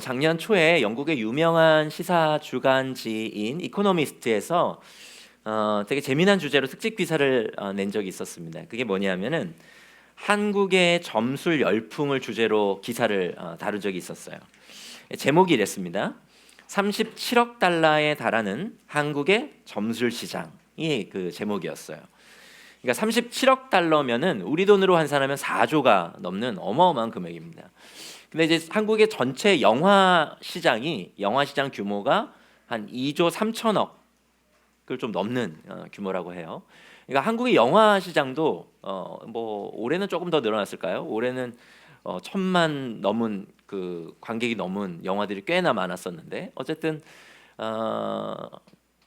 작년 초에 영국의 유명한 시사 주간지인 이코노미스트에서 되게 재미난 주제로 특집 기사를 낸 적이 있었습니다. 그게 뭐냐면은 한국의 점술 열풍을 주제로 기사를 다룬 적이 있었어요. 제목이 이랬습니다. 37억 달러에 달하는 한국의 점술 시장이 그 제목이었어요. 그러니까 37억 달러면은 우리 돈으로 환산하면 4조가 넘는 어마어마한 금액입니다. 근데 이제 한국의 전체 영화 시장 규모가 한 2조 3천억을 좀 넘는 규모라고 해요. 그러니까 한국의 영화 시장도 뭐 올해는 조금 더 늘어났을까요? 올해는 1,000만 넘은 그 관객이 넘은 영화들이 꽤나 많았었는데 어쨌든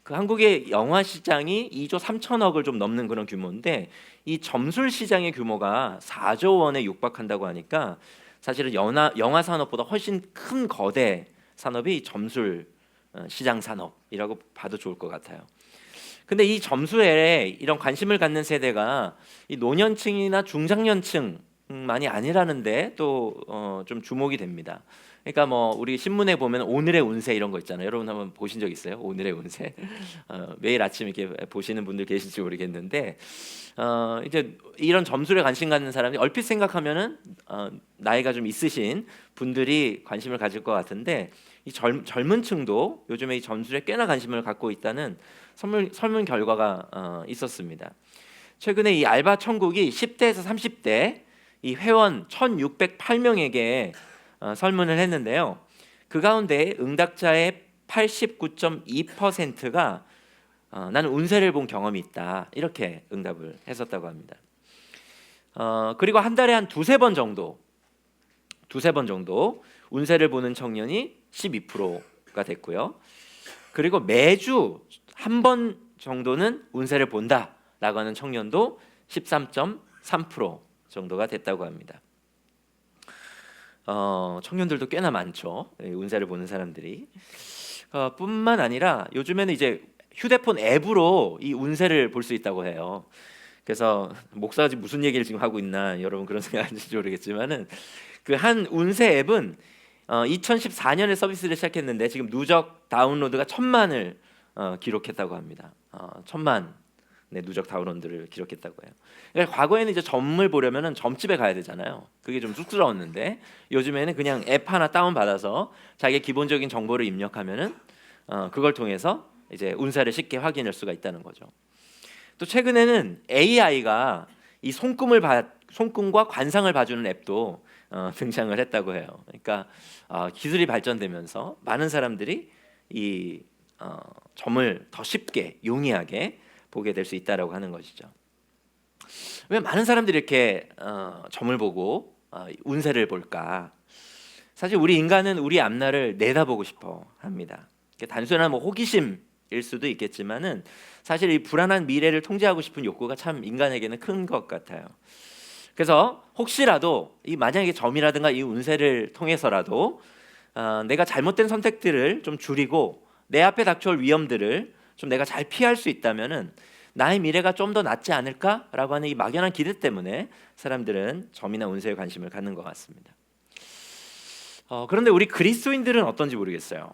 그 한국의 영화 시장이 2조 3천억을 좀 넘는 그런 규모인데 이 점술 시장의 규모가 4조 원에 육박한다고 하니까 사실은 영화 산업보다 훨씬 큰 거대 산업이 점술 시장 산업이라고 봐도 좋을 것 같아요. 근데 이 점술에 이런 관심을 갖는 세대가 이 노년층이나 중장년층만이 아니라는데 또 좀 주목이 됩니다. 그러니까 뭐 우리 신문에 보면 오늘의 운세 이런 거 있잖아요. 여러분 한번 보신 적 있어요? 오늘의 운세 매일 아침 이렇게 보시는 분들 계실지 모르겠는데 이제 이런 점술에 관심 갖는 사람이 얼핏 생각하면은 나이가 좀 있으신 분들이 관심을 가질 것 같은데 이 젊은층도 요즘에 이 점술에 꽤나 관심을 갖고 있다는 설문 결과가 있었습니다. 최근에 이 알바 천국이 10대에서 30대 이 회원 1,608명에게 설문을 했는데요. 그 가운데 응답자의 89.2%가 나는 운세를 본 경험이 있다 이렇게 응답을 했었다고 합니다. 그리고 한 달에 한 두세 번 정도 운세를 보는 청년이 12%가 됐고요. 그리고 매주 한 번 정도는 운세를 본다라고 하는 청년도 13.3% 정도가 됐다고 합니다. 청년들도 꽤나 많죠. 운세를 보는 사람들이. 뿐만 아니라 요즘에는 이제 휴대폰 앱으로 이 운세를 볼 수 있다고 해요. 그래서 목사가 지금 무슨 얘기를 지금 하고 있나 여러분 그런 생각하실지 모르겠지만은 그 한 운세 앱은 2014년에 서비스를 시작했는데 지금 누적 다운로드가 1,000만을 기록했다고 합니다. 1,000만 누적 다운로드를 기록했다고 해요. 그러니까 과거에는 이제 점을 보려면은 점집에 가야 되잖아요. 그게 좀 쑥스러웠는데 요즘에는 그냥 앱 하나 다운 받아서 자기 기본적인 정보를 입력하면은 그걸 통해서 이제 운세를 쉽게 확인할 수가 있다는 거죠. 또 최근에는 AI가 이 손금과 관상을 봐주는 앱도 등장을 했다고 해요. 그러니까 기술이 발전되면서 많은 사람들이 이 점을 더 쉽게 용이하게 보게 될 수 있다라고 하는 것이죠. 왜 많은 사람들이 이렇게 점을 보고 운세를 볼까? 사실 우리 인간은 우리 앞날을 내다보고 싶어 합니다. 단순한 뭐 호기심일 수도 있겠지만은 사실 이 불안한 미래를 통제하고 싶은 욕구가 참 인간에게는 큰 것 같아요. 그래서 혹시라도 이 만약에 점이라든가 이 운세를 통해서라도 내가 잘못된 선택들을 좀 줄이고 내 앞에 닥쳐올 위험들을 좀 내가 잘 피할 수 있다면은 나의 미래가 좀 더 낫지 않을까라고 하는 이 막연한 기대 때문에 사람들은 점이나 운세에 관심을 갖는 것 같습니다. 그런데 우리 그리스도인들은 어떤지 모르겠어요.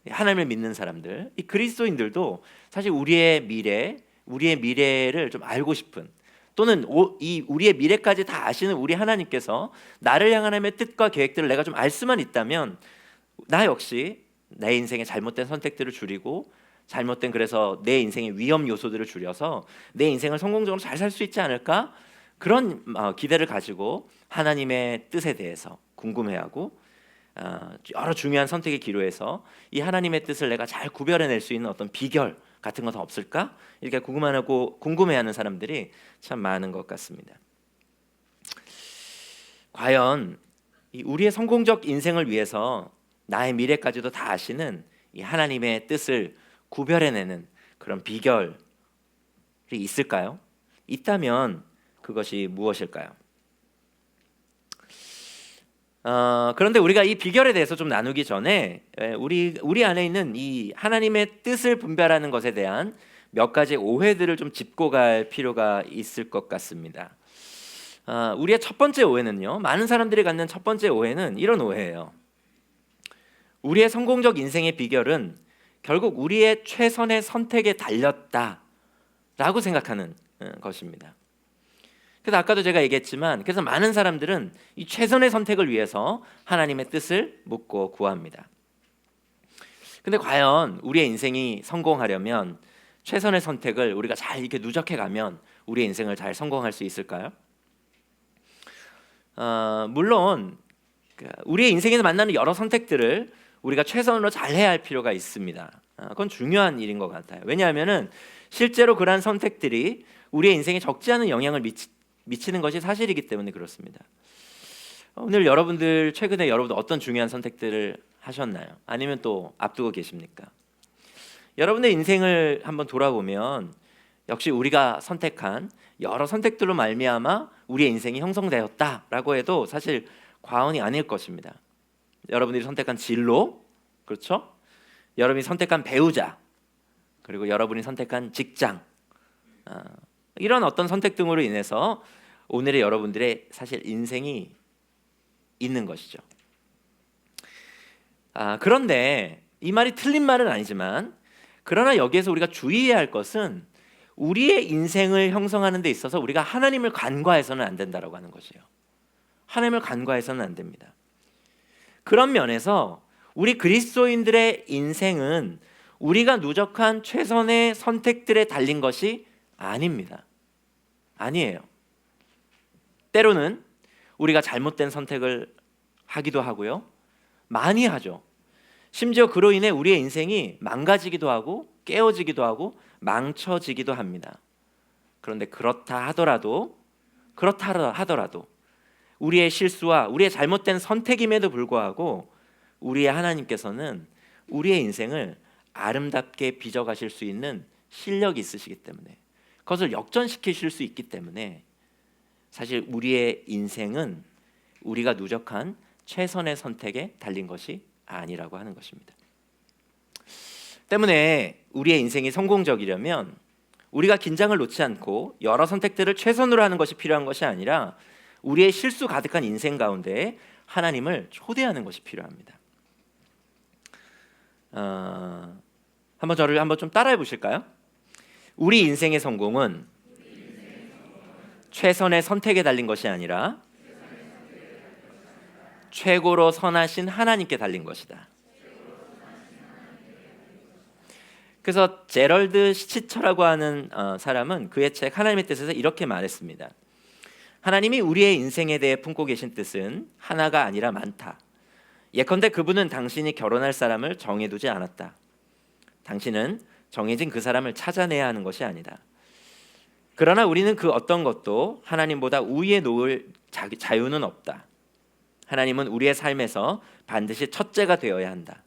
하나님을 믿는 사람들, 이 그리스도인들도 사실 우리의 미래를 좀 알고 싶은 또는 이 우리의 미래까지 다 아시는 우리 하나님께서 나를 향한 하나님의 뜻과 계획들을 내가 좀 알 수만 있다면 나 역시 내 인생의 잘못된 선택들을 줄이고 잘못된 그래서 내 인생의 위험 요소들을 줄여서 내 인생을 성공적으로 잘 살 수 있지 않을까? 그런 기대를 가지고 하나님의 뜻에 대해서 궁금해하고 여러 중요한 선택의 기로에서 이 하나님의 뜻을 내가 잘 구별해낼 수 있는 어떤 비결 같은 것은 없을까? 이렇게 궁금해하는 사람들이 참 많은 것 같습니다. 과연 우리의 성공적 인생을 위해서 나의 미래까지도 다 아시는 이 하나님의 뜻을 구별해내는 그런 비결이 있을까요? 있다면 그것이 무엇일까요? 그런데 우리가 이 비결에 대해서 좀 나누기 전에 우리 안에 있는 이 하나님의 뜻을 분별하는 것에 대한 몇 가지 오해들을 좀 짚고 갈 필요가 있을 것 같습니다. 우리의 첫 번째 오해는요. 많은 사람들이 갖는 첫 번째 오해는 이런 오해예요. 우리의 성공적 인생의 비결은 결국 우리의 최선의 선택에 달렸다라고 생각하는 것입니다. 그래서 아까도 제가 얘기했지만, 그래서 많은 사람들은 이 최선의 선택을 위해서 하나님의 뜻을 묻고 구합니다. 근데 과연 우리의 인생이 성공하려면 최선의 선택을 우리가 잘 이렇게 누적해 가면 우리의 인생을 잘 성공할 수 있을까요? 물론 우리의 인생에서 만나는 여러 선택들을 우리가 최선으로 잘 해야 할 필요가 있습니다. 그건 중요한 일인 것 같아요. 왜냐하면은 실제로 그러한 선택들이 우리의 인생에 적지 않은 영향을 미치는 것이 사실이기 때문에 그렇습니다. 오늘 여러분들 최근에 여러분 어떤 중요한 선택들을 하셨나요? 아니면 또 앞두고 계십니까? 여러분의 인생을 한번 돌아보면 역시 우리가 선택한 여러 선택들로 말미암아 우리의 인생이 형성되었다라고 해도 사실 과언이 아닐 것입니다. 여러분들이 선택한 진로, 그렇죠? 여러분이 선택한 배우자, 그리고 여러분이 선택한 직장, 이런 어떤 선택 등으로 인해서 오늘의 여러분들의 사실 인생이 있는 것이죠. 그런데 이 말이 틀린 말은 아니지만, 그러나 여기에서 우리가 주의해야 할 것은 우리의 인생을 형성하는 데 있어서 우리가 하나님을 간과해서는 안 된다라고 하는 것이에요. 하나님을 간과해서는 안 됩니다. 그런 면에서 우리 그리스도인들의 인생은 우리가 누적한 최선의 선택들에 달린 것이 아닙니다. 아니에요. 때로는 우리가 잘못된 선택을 하기도 하고요. 많이 하죠. 심지어 그로 인해 우리의 인생이 망가지기도 하고 깨어지기도 하고 망쳐지기도 합니다. 그런데 그렇다 하더라도 우리의 실수와 우리의 잘못된 선택임에도 불구하고 우리의 하나님께서는 우리의 인생을 아름답게 빚어가실 수 있는 실력이 있으시기 때문에, 그것을 역전시키실 수 있기 때문에 사실 우리의 인생은 우리가 누적한 최선의 선택에 달린 것이 아니라고 하는 것입니다. 때문에 우리의 인생이 성공적이려면 우리가 긴장을 놓지 않고 여러 선택들을 최선으로 하는 것이 필요한 것이 아니라 우리의 실수 가득한 인생 가운데 하나님을 초대하는 것이 필요합니다. 한번 좀 따라해 보실까요? 우리 인생의 성공은 최선의 선택에 달린 것이 아니라 최고로 선하신 하나님께 달린 것이다. 그래서 제럴드 시치처라고 하는 사람은 그의 책 하나님의 뜻에서 이렇게 말했습니다. 하나님이 우리의 인생에 대해 품고 계신 뜻은 하나가 아니라 많다. 예컨대 그분은 당신이 결혼할 사람을 정해두지 않았다. 당신은 정해진 그 사람을 찾아내야 하는 것이 아니다. 그러나 우리는 그 어떤 것도 하나님보다 우위에 놓을 자유는 없다. 하나님은 우리의 삶에서 반드시 첫째가 되어야 한다.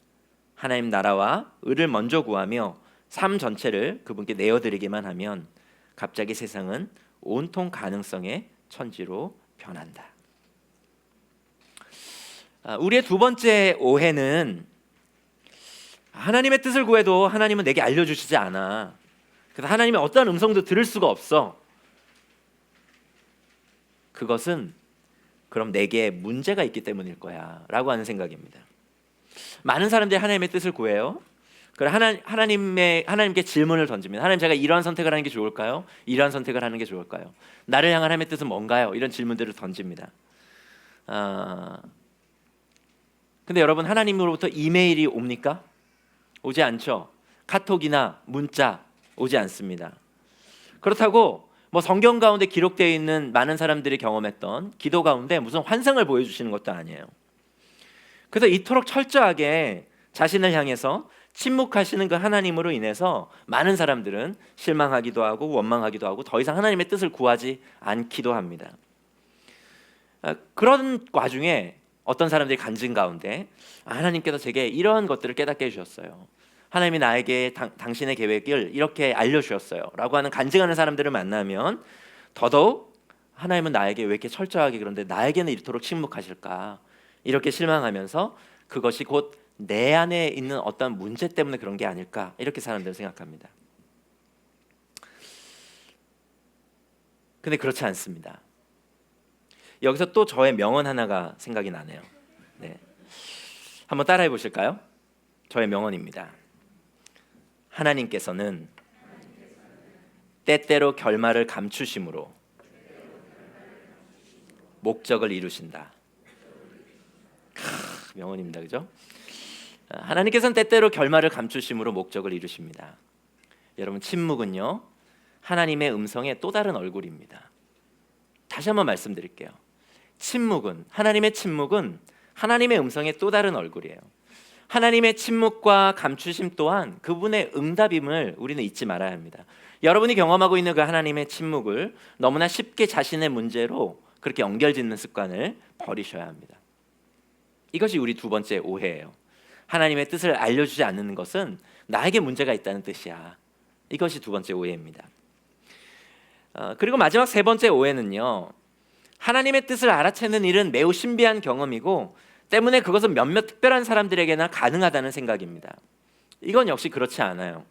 하나님 나라와 의를 먼저 구하며 삶 전체를 그분께 내어드리기만 하면 갑자기 세상은 온통 가능성의 천지로 변한다. 우리의 두 번째 오해는 하나님의 뜻을 구해도 하나님은 내게 알려주시지 않아. 그래서 하나님의 어떤 음성도 들을 수가 없어. 그것은 그럼 내게 문제가 있기 때문일 거야 라고 하는 생각입니다. 많은 사람들이 하나님의 뜻을 구해요. 그럼 하나님께 질문을 던집니다. 하나님, 제가 이러한 선택을 하는 게 좋을까요? 이러한 선택을 하는 게 좋을까요? 나를 향한 하나님의 뜻은 뭔가요? 이런 질문들을 던집니다. 근데 여러분, 하나님으로부터 이메일이 옵니까? 오지 않죠. 카톡이나 문자 오지 않습니다. 그렇다고 뭐 성경 가운데 기록되어 있는 많은 사람들이 경험했던 기도 가운데 무슨 환상을 보여주시는 것도 아니에요. 그래서 이토록 철저하게 자신을 향해서 침묵하시는 그 하나님으로 인해서 많은 사람들은 실망하기도 하고 원망하기도 하고 더 이상 하나님의 뜻을 구하지 않기도 합니다. 그런 와중에 어떤 사람들이 간증 가운데 하나님께서 제게 이러한 것들을 깨닫게 해주셨어요. 하나님이 나에게 당신의 계획을 이렇게 알려주셨어요 라고 하는 간증하는 사람들을 만나면 더더욱 하나님은 나에게 왜 이렇게 철저하게 그런데 나에게는 이토록 침묵하실까, 이렇게 실망하면서 그것이 곧 내 안에 있는 어떤 문제 때문에 그런 게 아닐까, 이렇게 사람들은 생각합니다. 근데 그렇지 않습니다. 여기서 또 저의 명언 하나가 생각이 나네요. 네. 한번 따라해 보실까요? 저의 명언입니다. 하나님께서는 때때로 결말을 감추심으로 목적을 이루신다. 명언입니다. 그죠? 하나님께서는 때때로 결말을 감추심으로 목적을 이루십니다. 여러분, 침묵은요, 하나님의 음성의 또 다른 얼굴입니다. 다시 한번 말씀드릴게요. 하나님의 침묵은 하나님의 음성의 또 다른 얼굴이에요. 하나님의 침묵과 감추심 또한 그분의 응답임을 우리는 잊지 말아야 합니다. 여러분이 경험하고 있는 그 하나님의 침묵을 너무나 쉽게 자신의 문제로 그렇게 연결짓는 습관을 버리셔야 합니다. 이것이 우리 두 번째 오해예요. 하나님의 뜻을 알려주지 않는 것은 나에게 문제가 있다는 뜻이야. 이것이 두 번째 오해입니다. 그리고 마지막 세 번째 오해는요, 하나님의 뜻을 알아채는 일은 매우 신비한 경험이고 때문에 그것은 몇몇 특별한 사람들에게나 가능하다는 생각입니다. 이건 역시 그렇지 않아요.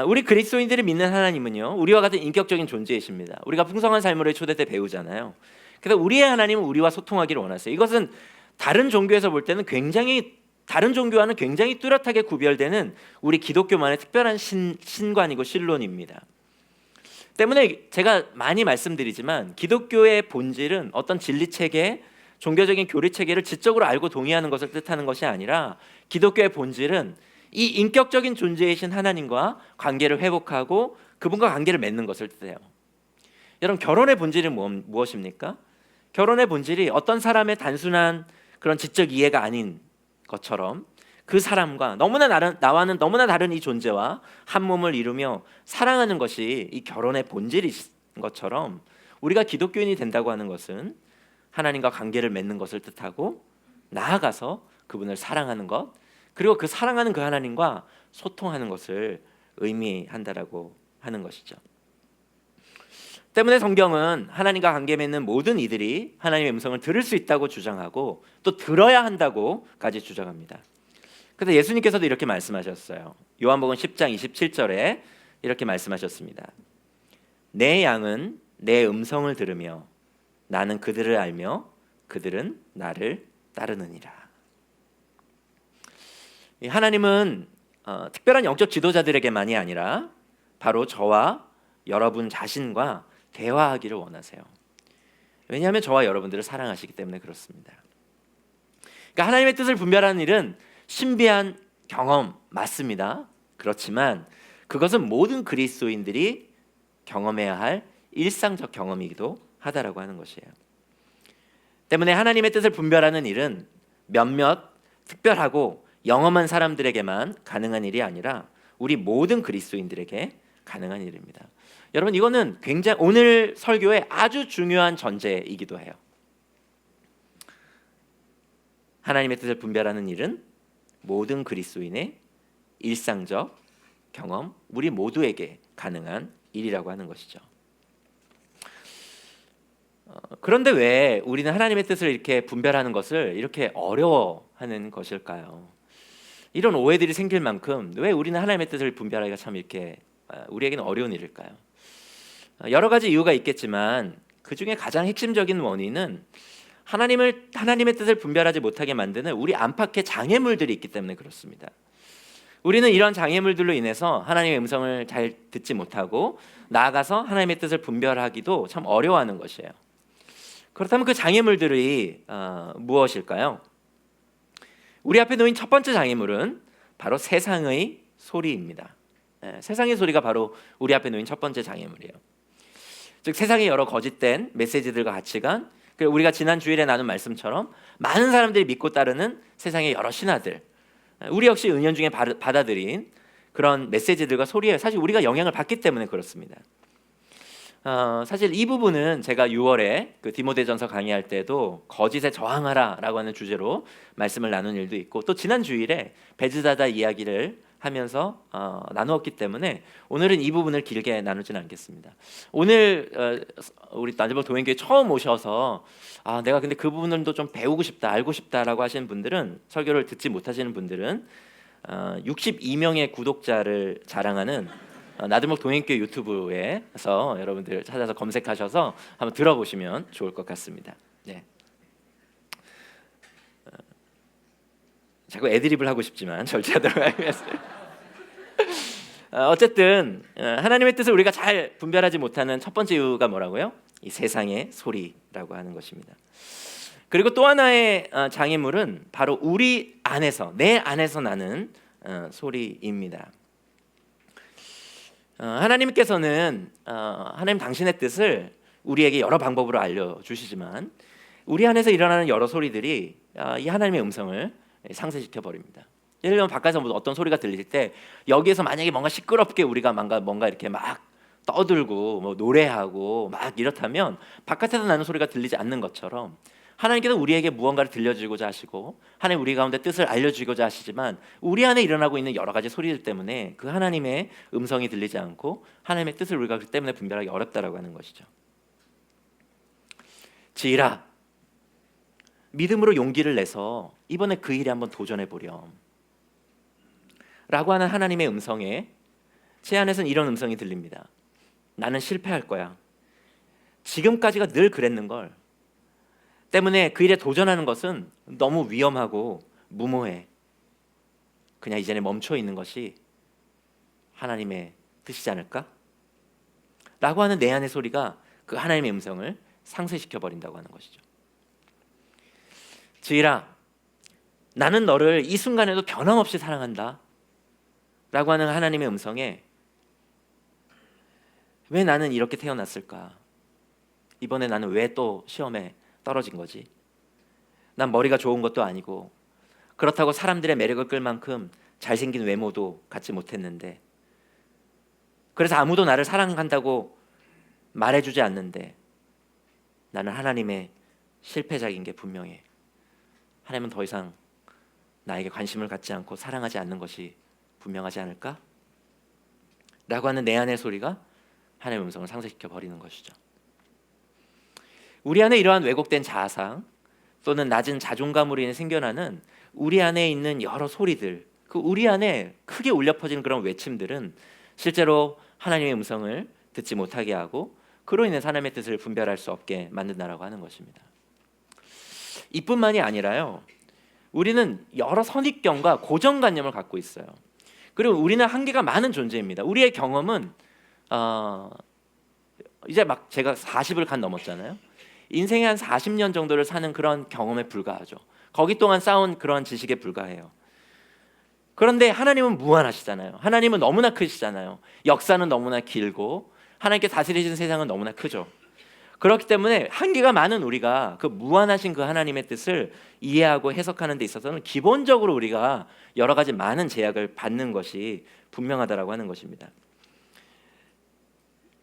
우리 그리스도인들이 믿는 하나님은요, 우리와 같은 인격적인 존재이십니다. 우리가 풍성한 삶으로의 초대 때 배우잖아요. 그래서 우리의 하나님은 우리와 소통하기를 원하세요. 이것은 다른 종교에서 볼 때는 다른 종교와는 굉장히 뚜렷하게 구별되는 우리 기독교만의 특별한 신관이고 신론입니다. 때문에 제가 많이 말씀드리지만 기독교의 본질은 어떤 진리체계, 종교적인 교리체계를 지적으로 알고 동의하는 것을 뜻하는 것이 아니라 기독교의 본질은 이 인격적인 존재이신 하나님과 관계를 회복하고 그분과 관계를 맺는 것을 뜻해요. 여러분, 결혼의 본질은 무엇입니까? 결혼의 본질이 어떤 사람의 단순한 그런 지적 이해가 아닌 것처럼 그 사람과 나와는 너무나 다른 이 존재와 한 몸을 이루며 사랑하는 것이 이 결혼의 본질인 것처럼 우리가 기독교인이 된다고 하는 것은 하나님과 관계를 맺는 것을 뜻하고 나아가서 그분을 사랑하는 것, 그리고 그 사랑하는 그 하나님과 소통하는 것을 의미한다라고 하는 것이죠. 때문에 성경은 하나님과 관계 맺는 모든 이들이 하나님의 음성을 들을 수 있다고 주장하고 또 들어야 한다고까지 주장합니다. 그래서 예수님께서도 이렇게 말씀하셨어요. 요한복음 10장 27절에 이렇게 말씀하셨습니다. 내 양은 내 음성을 들으며 나는 그들을 알며 그들은 나를 따르느니라. 하나님은 특별한 영적 지도자들에게만이 아니라 바로 저와 여러분 자신과 대화하기를 원하세요. 왜냐하면 저와 여러분들을 사랑하시기 때문에 그렇습니다. 그러니까 하나님의 뜻을 분별하는 일은 신비한 경험 맞습니다. 그렇지만 그것은 모든 그리스도인들이 경험해야 할 일상적 경험이기도 하다라고 하는 것이에요. 때문에 하나님의 뜻을 분별하는 일은 몇몇 특별하고 영험한 사람들에게만 가능한 일이 아니라 우리 모든 그리스도인들에게 가능한 일입니다. 여러분, 이거는 굉장히 오늘 설교의 아주 중요한 전제이기도 해요. 하나님의 뜻을 분별하는 일은 모든 그리스도인의 일상적 경험, 우리 모두에게 가능한 일이라고 하는 것이죠. 그런데 왜 우리는 하나님의 뜻을 이렇게 분별하는 것을 이렇게 어려워하는 것일까요? 이런 오해들이 생길 만큼 왜 우리는 하나님의 뜻을 분별하기가 참 이렇게 우리에게는 어려운 일일까요? 여러 가지 이유가 있겠지만 그 중에 가장 핵심적인 원인은 하나님의 뜻을 분별하지 못하게 만드는 우리 안팎의 장애물들이 있기 때문에 그렇습니다. 우리는 이런 장애물들로 인해서 하나님의 음성을 잘 듣지 못하고 나아가서 하나님의 뜻을 분별하기도 참 어려워하는 것이에요. 그렇다면 그 장애물들이 무엇일까요? 우리 앞에 놓인 첫 번째 장애물은 바로 세상의 소리입니다. 세상의 소리가 바로 우리 앞에 놓인 첫 번째 장애물이에요. 즉 세상의 여러 거짓된 메시지들과 가치관, 그리고 우리가 지난 주일에 나눈 말씀처럼 많은 사람들이 믿고 따르는 세상의 여러 신화들, 우리 역시 은연중에 받아들인 그런 메시지들과 소리에 사실 우리가 영향을 받기 때문에 그렇습니다. 사실 이 부분은 제가 6월에 그 디모데전서 강의할 때도 거짓에 저항하라라고 하는 주제로 말씀을 나눈 일도 있고, 또 지난 주일에 베드사다 이야기를 하면서 나누었기 때문에 오늘은 이 부분을 길게 나누지는 않겠습니다. 오늘 우리 나들보 도행교회 처음 오셔서 내가 근데 그 부분도 좀 배우고 싶다, 알고 싶다라고 하시는 분들은, 설교를 듣지 못하시는 분들은 62명의 구독자를 자랑하는 나들목 동행교회 유튜브에서 여러분들 찾아서 검색하셔서 한번 들어보시면 좋을 것 같습니다. 네. 자꾸 애드립을 하고 싶지만 절제하도록 하겠습니다. 어쨌든 하나님의 뜻을 우리가 잘 분별하지 못하는 첫 번째 이유가 뭐라고요? 이 세상의 소리라고 하는 것입니다. 그리고 또 하나의 장애물은 바로 우리 안에서, 내 안에서 나는 소리입니다. 하나님께서는 하나님 당신의 뜻을 우리에게 여러 방법으로 알려주시지만 우리 안에서 일어나는 여러 소리들이 이 하나님의 음성을 상쇄시켜 버립니다. 예를 들면 바깥에서 어떤 소리가 들릴 때 여기에서 만약에 뭔가 시끄럽게 우리가 뭔가 이렇게 막 떠들고 뭐 노래하고 막 이렇다면 바깥에서 나는 소리가 들리지 않는 것처럼 하나님께서 우리에게 무언가를 들려주고자 하시고 하나님 우리 가운데 뜻을 알려주고자 하시지만 우리 안에 일어나고 있는 여러 가지 소리들 때문에 그 하나님의 음성이 들리지 않고 하나님의 뜻을 우리가 그 때문에 분별하기 어렵다라고 하는 것이죠. 지희라, 믿음으로 용기를 내서 이번에 그 일에 한번 도전해 보렴 라고 하는 하나님의 음성에 제 안에서는 이런 음성이 들립니다. 나는 실패할 거야. 지금까지가 늘 그랬는걸. 때문에 그 일에 도전하는 것은 너무 위험하고 무모해. 그냥 이전에 멈춰 있는 것이 하나님의 뜻이지 않을까? 라고 하는 내 안의 소리가 그 하나님의 음성을 상쇄시켜 버린다고 하는 것이죠. 지희라, 나는 너를 이 순간에도 변함없이 사랑한다 라고 하는 하나님의 음성에 왜 나는 이렇게 태어났을까? 이번에 나는 왜 또 시험에 떨어진 거지? 난 머리가 좋은 것도 아니고 그렇다고 사람들의 매력을 끌 만큼 잘생긴 외모도 갖지 못했는데 그래서 아무도 나를 사랑한다고 말해주지 않는데 나는 하나님의 실패작인 게 분명해. 하나님은 더 이상 나에게 관심을 갖지 않고 사랑하지 않는 것이 분명하지 않을까? 라고 하는 내 안의 소리가 하나님의 음성을 상쇄시켜 버리는 것이죠. 우리 안에 이러한 왜곡된 자아상 또는 낮은 자존감으로 인해 생겨나는 우리 안에 있는 여러 소리들, 그 우리 안에 크게 울려 퍼지는 그런 외침들은 실제로 하나님의 음성을 듣지 못하게 하고 그로 인해서 하나님의 뜻을 분별할 수 없게 만든다라고 하는 것입니다. 이뿐만이 아니라요, 우리는 여러 선입견과 고정관념을 갖고 있어요. 그리고 우리는 한계가 많은 존재입니다. 우리의 경험은 이제 막 제가 40을 간 넘었잖아요. 인생의 한 40년 정도를 사는 그런 경험에 불과하죠. 거기 동안 쌓은 그런 지식에 불과해요. 그런데 하나님은 무한하시잖아요. 하나님은 너무나 크시잖아요. 역사는 너무나 길고 하나님께 다스리신 세상은 너무나 크죠. 그렇기 때문에 한계가 많은 우리가 그 무한하신 그 하나님의 뜻을 이해하고 해석하는 데 있어서는 기본적으로 우리가 여러 가지 많은 제약을 받는 것이 분명하다라고 하는 것입니다.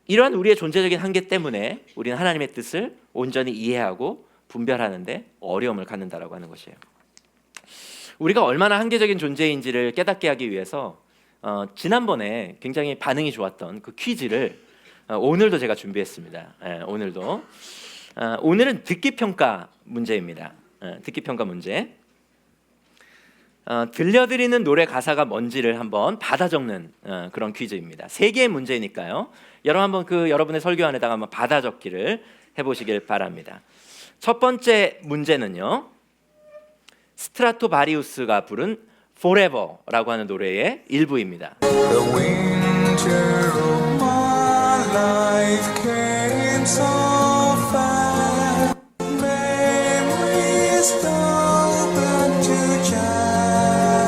이러한 우리의 존재적인 한계 때문에 우리는 하나님의 뜻을 온전히 이해하고 분별하는데 어려움을 갖는다라고 하는 것이에요. 우리가 얼마나 한계적인 존재인지를 깨닫게 하기 위해서 지난번에 굉장히 반응이 좋았던 그 퀴즈를 오늘도 제가 준비했습니다. 오늘은 듣기평가 문제입니다. 듣기평가 문제. 들려드리는 노래 가사가 뭔지를 한번 받아 적는 그런 퀴즈입니다. 3개의 문제니까요. 여러분 한번 여러분의 설교 안에다가 한번 받아 적기를 해보시길 바랍니다. 첫 번째 문제는요, 스트라토바리우스가 부른 Forever라고 하는 노래의 일부입니다. The winter of my life came so fast. Memories dull but to childhood.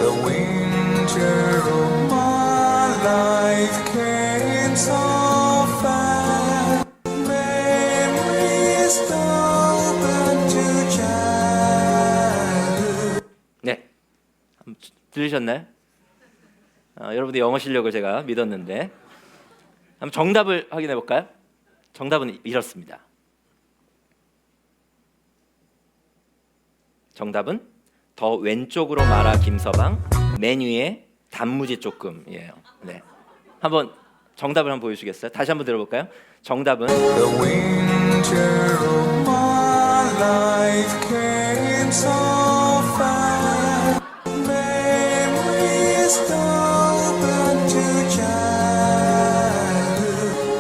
The winter of my life came so fast. Memories dull but to childhood. 네, 들으셨나요? 여러분들 영어 실력을 제가 믿었는데 한번 정답을 확인해 볼까요? 정답은 이렇습니다. 정답은 더 왼쪽으로 말아 김서방 맨 위에 단무지 조금이에요. 네, 한번 정답을 한번 보여주시겠어요? 다시 한번 들어볼까요? 정답은 The winter of my life came so fast. Memories dull but to childhood.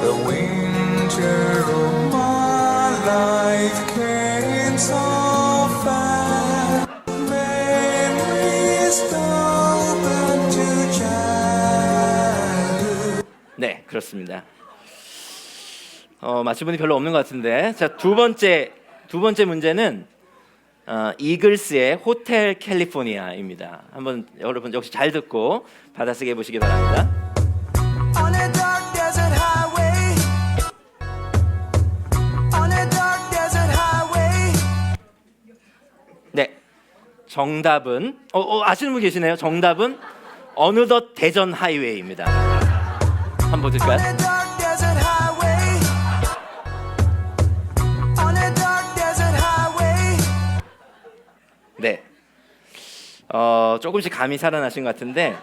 The winter of my life came so fast. 그렇습니다. 맞힌 분이 별로 없는 것 같은데, 자, 두 번째 문제는 이글스의 호텔 캘리포니아입니다. 한번 여러분 역시 잘 듣고 받아쓰기 해보시기 바랍니다. On a dark desert highway. On a dark desert highway. 네, 정답은 아시는 분 계시네요. 정답은 어느덧 대전 하이웨이입니다. 한번 On 볼까요? a dark desert highway. On a dark desert highway. 네, 조금씩 감이 살아나신 것 같은데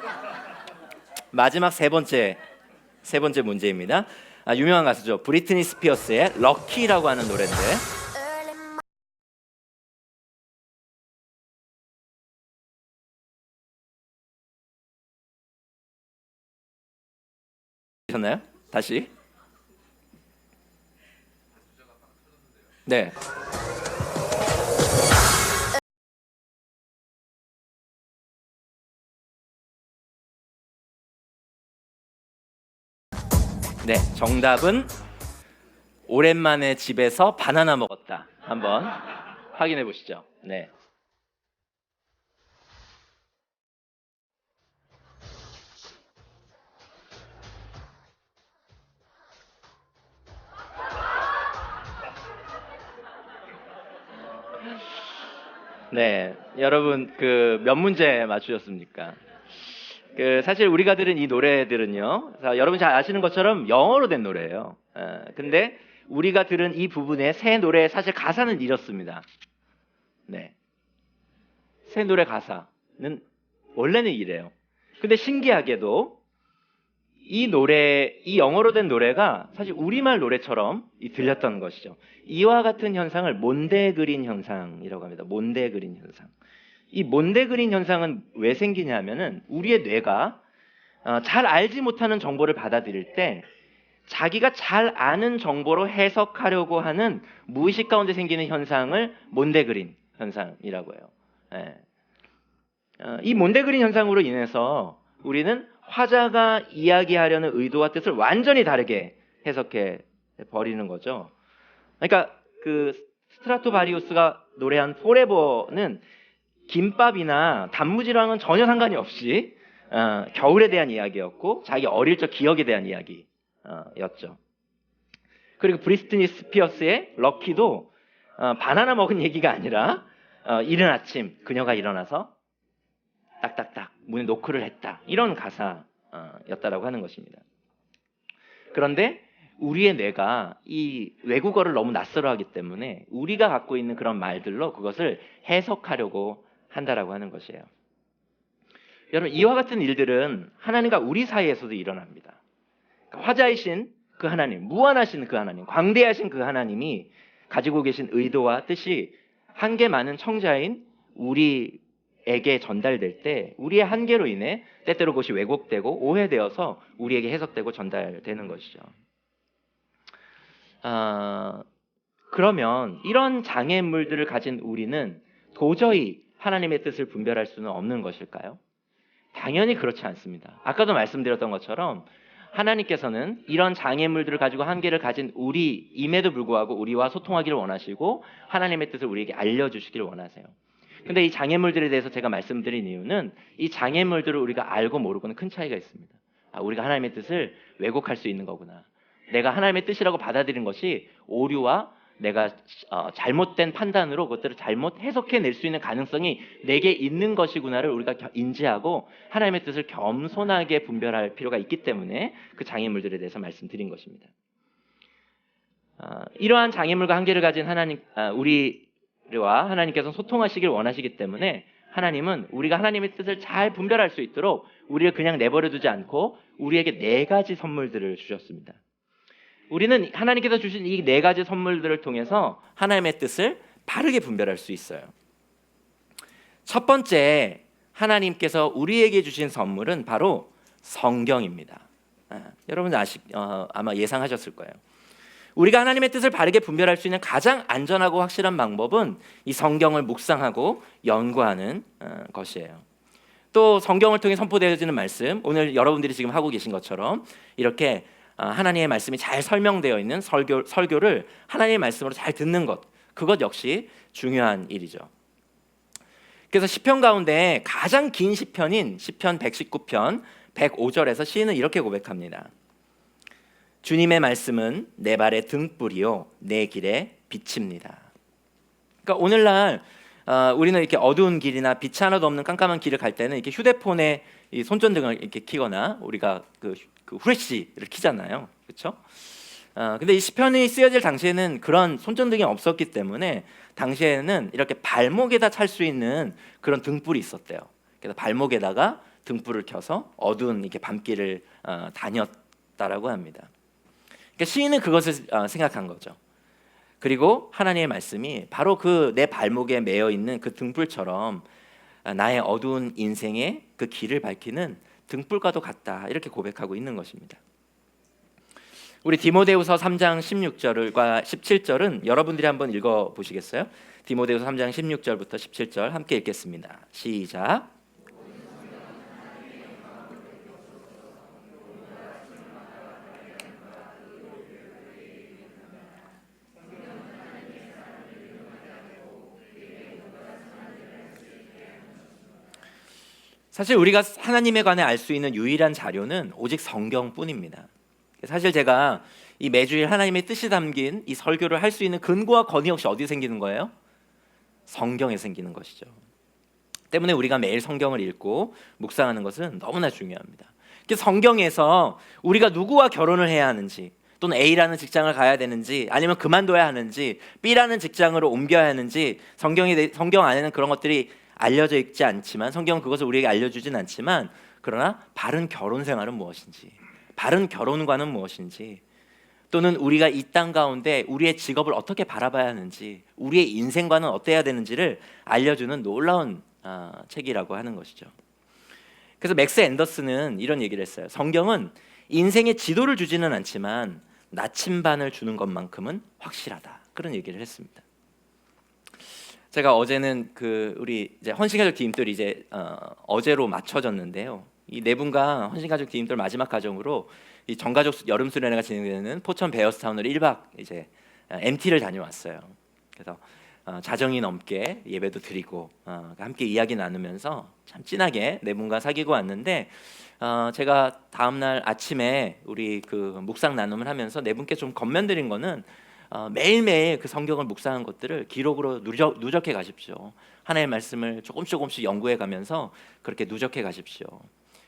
마지막 세 번째 문제입니다. 유명한 가수죠. 브리트니 스피어스의 럭키라고 하는 노래인데 셨나요? 다시. 네. 네, 정답은 오랜만에 집에서 바나나 먹었다. 한번 확인해 보시죠. 네. 네, 여러분 그 몇 문제 맞추셨습니까? 사실 우리가 들은 이 노래들은요, 여러분 잘 아시는 것처럼 영어로 된 노래예요. 근데 우리가 들은 이 부분의 새 노래의 사실 가사는 이렇습니다. 네, 새 노래 가사는 원래는 이래요. 근데 신기하게도 이 영어로 된 노래가 사실 우리말 노래처럼 들렸던 것이죠. 이와 같은 현상을 몬데그린 현상이라고 합니다. 몬데그린 현상. 이 몬데그린 현상은 왜 생기냐면은 우리의 뇌가 잘 알지 못하는 정보를 받아들일 때 자기가 잘 아는 정보로 해석하려고 하는 무의식 가운데 생기는 현상을 몬데그린 현상이라고 해요. 예. 이 몬데그린 현상으로 인해서 우리는 화자가 이야기하려는 의도와 뜻을 완전히 다르게 해석해 버리는 거죠. 그러니까 그 스트라토바리우스가 노래한 Forever는 김밥이나 단무지랑은 전혀 상관이 없이 겨울에 대한 이야기였고 자기 어릴 적 기억에 대한 이야기였죠. 그리고 브리트니 스피어스의 럭키도 바나나 먹은 얘기가 아니라 이른 아침 그녀가 일어나서 딱딱딱 문에 노크를 했다, 이런 가사였다라고 하는 것입니다. 그런데 우리의 뇌가 이 외국어를 너무 낯설어하기 때문에 우리가 갖고 있는 그런 말들로 그것을 해석하려고 한다라고 하는 것이에요. 여러분, 이와 같은 일들은 하나님과 우리 사이에서도 일어납니다. 화자이신 그 하나님, 무한하신 그 하나님, 광대하신 그 하나님이 가지고 계신 의도와 뜻이 한계 많은 청자인 우리에게 전달될 때 우리의 한계로 인해 때때로 그것이 왜곡되고 오해되어서 우리에게 해석되고 전달되는 것이죠. 그러면 이런 장애물들을 가진 우리는 도저히 하나님의 뜻을 분별할 수는 없는 것일까요? 당연히 그렇지 않습니다. 아까도 말씀드렸던 것처럼 하나님께서는 이런 장애물들을 가지고 한계를 가진 우리임에도 불구하고 우리와 소통하기를 원하시고 하나님의 뜻을 우리에게 알려주시기를 원하세요. 근데 이 장애물들에 대해서 제가 말씀드린 이유는 이 장애물들을 우리가 알고 모르고는 큰 차이가 있습니다. 우리가 하나님의 뜻을 왜곡할 수 있는 거구나. 내가 하나님의 뜻이라고 받아들인 것이 오류와 내가 잘못된 판단으로 그것들을 잘못 해석해낼 수 있는 가능성이 내게 있는 것이구나를 우리가 인지하고 하나님의 뜻을 겸손하게 분별할 필요가 있기 때문에 그 장애물들에 대해서 말씀드린 것입니다. 이러한 장애물과 한계를 가진 우리와 하나님께서는 소통하시길 원하시기 때문에 하나님은 우리가 하나님의 뜻을 잘 분별할 수 있도록 우리를 그냥 내버려 두지 않고 우리에게 4가지 선물들을 주셨습니다. 우리는 하나님께서 주신 이 4가지 선물들을 통해서 하나님의 뜻을 바르게 분별할 수 있어요. 첫 번째, 하나님께서 우리에게 주신 선물은 바로 성경입니다. 여러분 아마 예상하셨을 거예요. 우리가 하나님의 뜻을 바르게 분별할 수 있는 가장 안전하고 확실한 방법은 이 성경을 묵상하고 연구하는 것이에요. 또 성경을 통해 선포되어지는 말씀, 오늘 여러분들이 지금 하고 계신 것처럼 이렇게 하나님의 말씀이 잘 설명되어 있는 설교를 하나님의 말씀으로 잘 듣는 것, 그것 역시 중요한 일이죠. 그래서 시편 가운데 가장 긴 시편인 시편 119편 105절에서 시인은 이렇게 고백합니다. 주님의 말씀은 내 발의 등불이요 내 길에 빛입니다. 그러니까 오늘날 우리는 이렇게 어두운 길이나 빛이 하나도 없는 깜깜한 길을 갈 때는 이렇게 휴대폰에 이 손전등을 이렇게 켜거나 우리가 그 후레쉬를 켜잖아요, 그렇죠? 근데 이 시편이 쓰여질 당시에는 그런 손전등이 없었기 때문에 당시에는 이렇게 발목에다 찰 수 있는 그런 등불이 있었대요. 그래서 발목에다가 등불을 켜서 어두운 이렇게 밤길을 다녔다라고 합니다. 그러니까 시인은 그것을 생각한 거죠. 그리고 하나님의 말씀이 바로 그 내 발목에 매여 있는 그 등불처럼 나의 어두운 인생의 그 길을 밝히는 등불과도 같다, 이렇게 고백하고 있는 것입니다. 우리 디모데후서 3장 16절과 17절은 여러분들이 한번 읽어 보시겠어요? 디모데후서 3장 16절부터 17절 함께 읽겠습니다. 시작. 사실 우리가 하나님에 관해 알 수 있는 유일한 자료는 오직 성경뿐입니다. 사실 제가 이 매주일 하나님의 뜻이 담긴 이 설교를 할 수 있는 근거와 건의 역시 어디 생기는 거예요? 성경에 생기는 것이죠. 때문에 우리가 매일 성경을 읽고 묵상하는 것은 너무나 중요합니다. 성경에서 우리가 누구와 결혼을 해야 하는지, 또는 A라는 직장을 가야 되는지, 아니면 그만둬야 하는지, B라는 직장으로 옮겨야 하는지, 성경 안에는 그런 것들이 알려져 있지 않지만, 성경은 그것을 우리에게 알려주진 않지만, 그러나 바른 결혼 생활은 무엇인지, 바른 결혼관은 무엇인지, 또는 우리가 이 땅 가운데 우리의 직업을 어떻게 바라봐야 하는지, 우리의 인생관은 어때야 되는지를 알려주는 놀라운 책이라고 하는 것이죠. 그래서 맥스 앤더슨은 이런 얘기를 했어요. 성경은 인생의 지도를 주지는 않지만 나침반을 주는 것만큼은 확실하다, 그런 얘기를 했습니다. 제가 어제는 우리 이제 헌신가족 팀들 이제 어제로 맞춰졌는데요. 이 네 분과 헌신가족 팀들 마지막 가정으로 이 전가족 여름 수련회가 진행되는 포천 베어스타운으로 1박 이제 MT를 다녀왔어요. 그래서 자정이 넘게 예배도 드리고 함께 이야기 나누면서 참 진하게 네 분과 사귀고 왔는데, 제가 다음 날 아침에 우리 그 묵상 나눔을 하면서 네 분께 좀 권면드린 거는 매일매일 그 성경을 묵상한 것들을 기록으로 누적해 가십시오. 하나님의 말씀을 조금씩 연구해 가면서 그렇게 누적해 가십시오.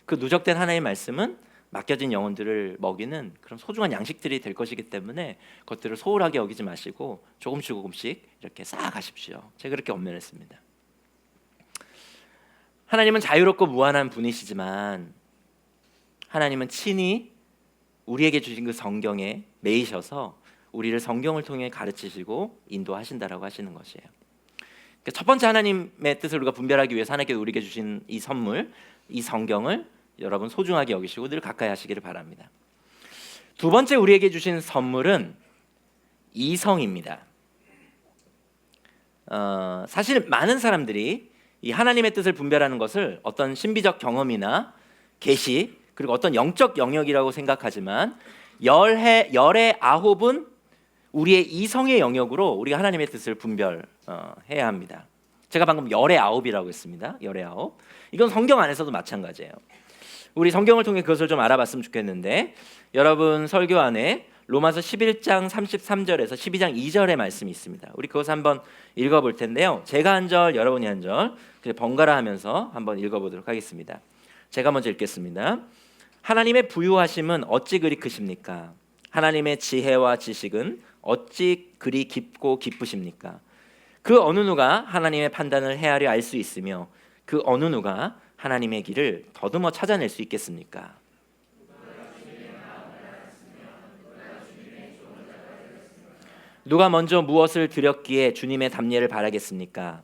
그 누적된 하나님의 말씀은 맡겨진 영혼들을 먹이는 그런 소중한 양식들이 될 것이기 때문에 그것들을 소홀하게 여기지 마시고 조금씩 이렇게 쌓아가십시오. 제가 그렇게 권면했습니다. 하나님은 자유롭고 무한한 분이시지만 하나님은 친히 우리에게 주신 그 성경에 매이셔서 우리를 성경을 통해 가르치시고 인도하신다라고 하시는 것이에요. 그러니까 첫 번째 하나님의 뜻을 우리가 분별하기 위해서 하나님께서 우리에게 주신 이 선물, 이 성경을 여러분 소중하게 여기시고 늘 가까이 하시기를 바랍니다. 두 번째 우리에게 주신 선물은 이성입니다. 사실 많은 사람들이 이 하나님의 뜻을 분별하는 것을 어떤 신비적 경험이나 계시, 그리고 어떤 영적 영역이라고 생각하지만 열의 9은 우리의 이성의 영역으로 우리가 하나님의 뜻을 분별해야 합니다. 제가 방금 열의 9이라고 했습니다. 열의 9. 이건 성경 안에서도 마찬가지예요. 우리 성경을 통해 그것을 좀 알아봤으면 좋겠는데, 여러분 설교 안에 로마서 11장 33절에서 12장 2절의 말씀이 있습니다. 우리 그것을 한번 읽어볼 텐데요. 제가 한 절, 여러분이 한 절, 번갈아 하면서 한번 읽어보도록 하겠습니다. 제가 먼저 읽겠습니다. 하나님의 부유하심은 어찌 그리 크십니까? 하나님의 지혜와 지식은 어찌 그리 깊고 기쁘십니까? 그 어느 누가 하나님의 판단을 헤아려 알 수 있으며 그 어느 누가 하나님의 길을 더듬어 찾아낼 수 있겠습니까? 누가 먼저 무엇을 드렸기에 주님의 답례를 바라겠습니까?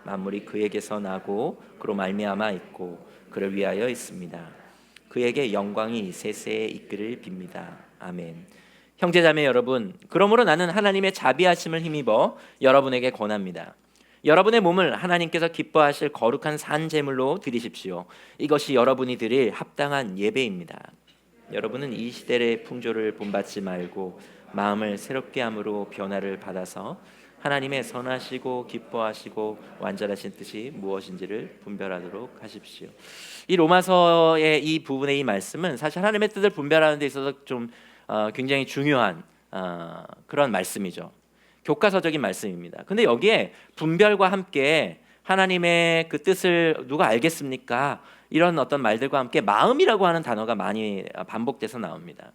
만물이 그에게서 나고 그로 말미암아 있고 그를 위하여 있습니다. 그에게 영광이 세세에 있기를 빕니다. 아멘. 형제자매 여러분, 그러므로 나는 하나님의 자비하심을 힘입어 여러분에게 권합니다. 여러분의 몸을 하나님께서 기뻐하실 거룩한 산 제물로 드리십시오. 이것이 여러분이 드릴 합당한 예배입니다. 여러분은 이 시대의 풍조를 본받지 말고 마음을 새롭게 함으로 변화를 받아서 하나님의 선하시고 기뻐하시고 완전하신 뜻이 무엇인지를 분별하도록 하십시오. 이 로마서의 이 부분의 이 말씀은 사실 하나님의 뜻을 분별하는 데 있어서 좀 굉장히 중요한 그런 말씀이죠. 교과서적인 말씀입니다. 근데 여기에 분별과 함께 하나님의 그 뜻을 누가 알겠습니까? 이런 어떤 말들과 함께 마음이라고 하는 단어가 많이 반복돼서 나옵니다.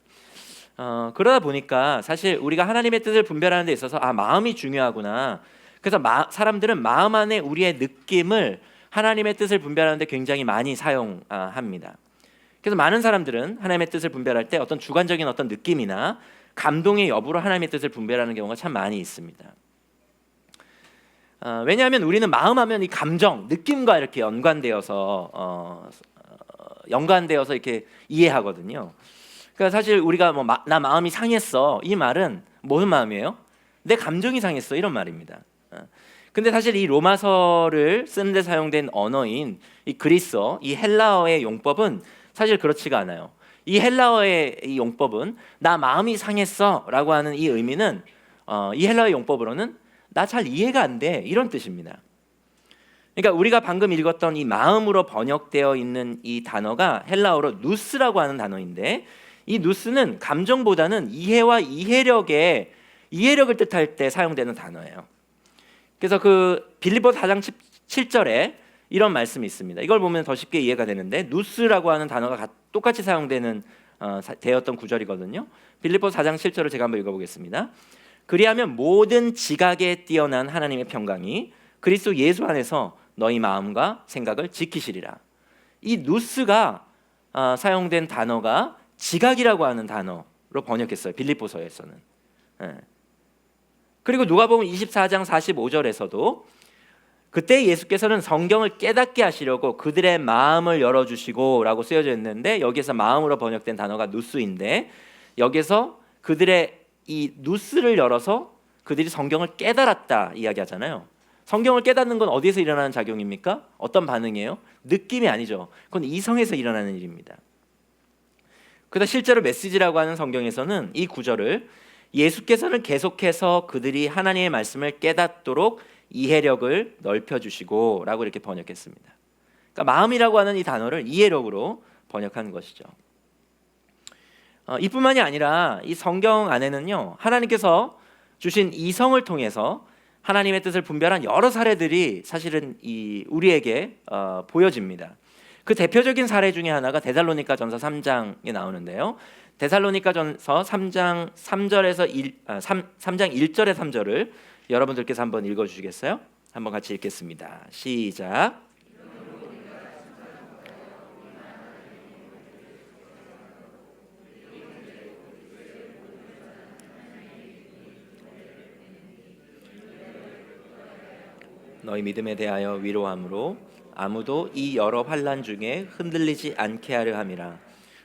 그러다 보니까 사실 우리가 하나님의 뜻을 분별하는 데 있어서 마음이 중요하구나. 그래서 사람들은 마음 안에 우리의 느낌을 하나님의 뜻을 분별하는 데 굉장히 많이 사용합니다. 그래서 많은 사람들은 하나님의 뜻을 분별할 때 어떤 주관적인 어떤 느낌이나 감동의 여부로 하나님의 뜻을 분별하는 경우가 참 많이 있습니다. 왜냐하면 우리는 마음하면 이 감정, 느낌과 이렇게 연관되어서 이렇게 이해하거든요. 그러니까 사실 우리가 나 마음이 상했어, 이 말은 무슨 마음이에요? 내 감정이 상했어, 이런 말입니다. 근데 사실 이 로마서를 쓰는데 사용된 언어인 이 그리스어, 이 헬라어의 용법은 사실 그렇지가 않아요. 이 헬라어의 이 용법은 나 마음이 상했어라고 하는 이 의미는 이 헬라어 용법으로는 나 잘 이해가 안 돼, 이런 뜻입니다. 그러니까 우리가 방금 읽었던 이 마음으로 번역되어 있는 이 단어가 헬라어로 누스라고 하는 단어인데, 이 누스는 감정보다는 이해와 이해력을 뜻할 때 사용되는 단어예요. 그래서 그 빌립보서 4장 7절에 이런 말씀이 있습니다. 이걸 보면 더 쉽게 이해가 되는데, 누스라고 하는 단어가 똑같이 사용되는 되었던 구절이거든요. 빌립보서 4장 7절을 제가 한번 읽어보겠습니다. 그리하면 모든 지각에 뛰어난 하나님의 평강이 그리스도 예수 안에서 너희 마음과 생각을 지키시리라. 이 누스가 사용된 단어가 지각이라고 하는 단어로 번역했어요, 빌립보서에서는. 그리고 누가복음 24장 45절에서도 그때 예수께서는 성경을 깨닫게 하시려고 그들의 마음을 열어주시고 라고 쓰여져 있는데, 여기서 마음으로 번역된 단어가 누스인데, 여기서 그들의 이 누스를 열어서 그들이 성경을 깨달았다 이야기하잖아요. 성경을 깨닫는 건 어디에서 일어나는 작용입니까? 어떤 반응이에요? 느낌이 아니죠. 그건 이성에서 일어나는 일입니다. 그래서 실제로 메시지라고 하는 성경에서는 이 구절을 예수께서는 계속해서 그들이 하나님의 말씀을 깨닫도록 이해력을 넓혀주시고 라고 이렇게 번역했습니다. 그러니까 마음이라고 하는 이 단어를 이해력으로 번역한 것이죠. 이뿐만이 아니라 이 성경 안에는요, 하나님께서 주신 이성을 통해서 하나님의 뜻을 분별한 여러 사례들이 사실은 우리에게 보여집니다. 그 대표적인 사례 중에 하나가 데살로니가전서 3장에 나오는데요. 데살로니가전서 3장 1절에 3절을 여러분들께서 한번 읽어주시겠어요? 한번 같이 읽겠습니다. 시작. 너희 믿음에 대하여 위로함으로 아무도 이 여러 환난 중에 흔들리지 않게 하려 함이라.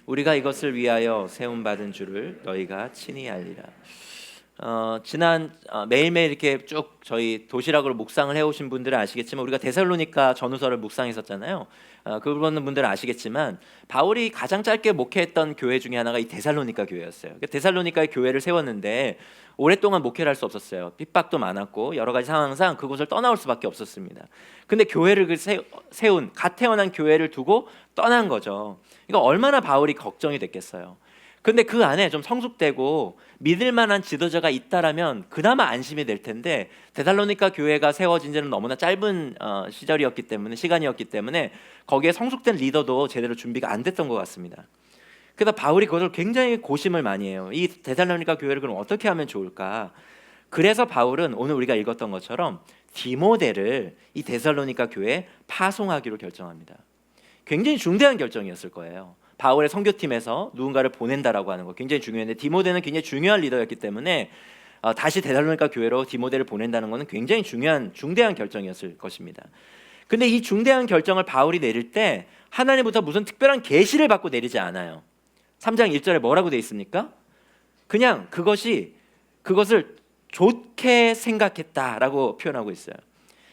우리가 이것을 위하여 세움 받은 줄을 너희가 친히 알리라. 지난 매일매일 이렇게 쭉 저희 도시락으로 묵상을 해오신 분들은 아시겠지만, 우리가 데살로니가 전후서를 묵상했었잖아요. 그런 분들은 아시겠지만 바울이 가장 짧게 목회했던 교회 중에 하나가 이 데살로니가 교회였어요. 데살로니가의 교회를 세웠는데 오랫동안 목회를 할 수 없었어요. 핍박도 많았고 여러 가지 상황상 그곳을 떠나올 수밖에 없었습니다. 근데 교회를 세운 갓 태어난 교회를 두고 떠난 거죠. 이거 얼마나 바울이 걱정이 됐겠어요. 근데 그 안에 좀 성숙되고 믿을 만한 지도자가 있다라면 그나마 안심이 될 텐데, 데살로니가 교회가 세워진 지는 너무나 짧은 시간이었기 때문에 거기에 성숙된 리더도 제대로 준비가 안 됐던 것 같습니다. 그래서 바울이 그것을 굉장히 고심을 많이 해요. 이 데살로니가 교회를 그럼 어떻게 하면 좋을까? 그래서 바울은 오늘 우리가 읽었던 것처럼 디모데를 이 데살로니가 교회에 파송하기로 결정합니다. 굉장히 중대한 결정이었을 거예요. 바울의 선교팀에서 누군가를 보낸다라고 하는 거 굉장히 중요했는데, 디모데는 굉장히 중요한 리더였기 때문에 다시 데살로니가 교회로 디모데를 보낸다는 것은 굉장히 중대한 결정이었을 것입니다. 근데 이 중대한 결정을 바울이 내릴 때 하나님부터 무슨 특별한 계시를 받고 내리지 않아요. 3장 1절에 뭐라고 돼 있습니까? 그냥 그것을 좋게 생각했다라고 표현하고 있어요.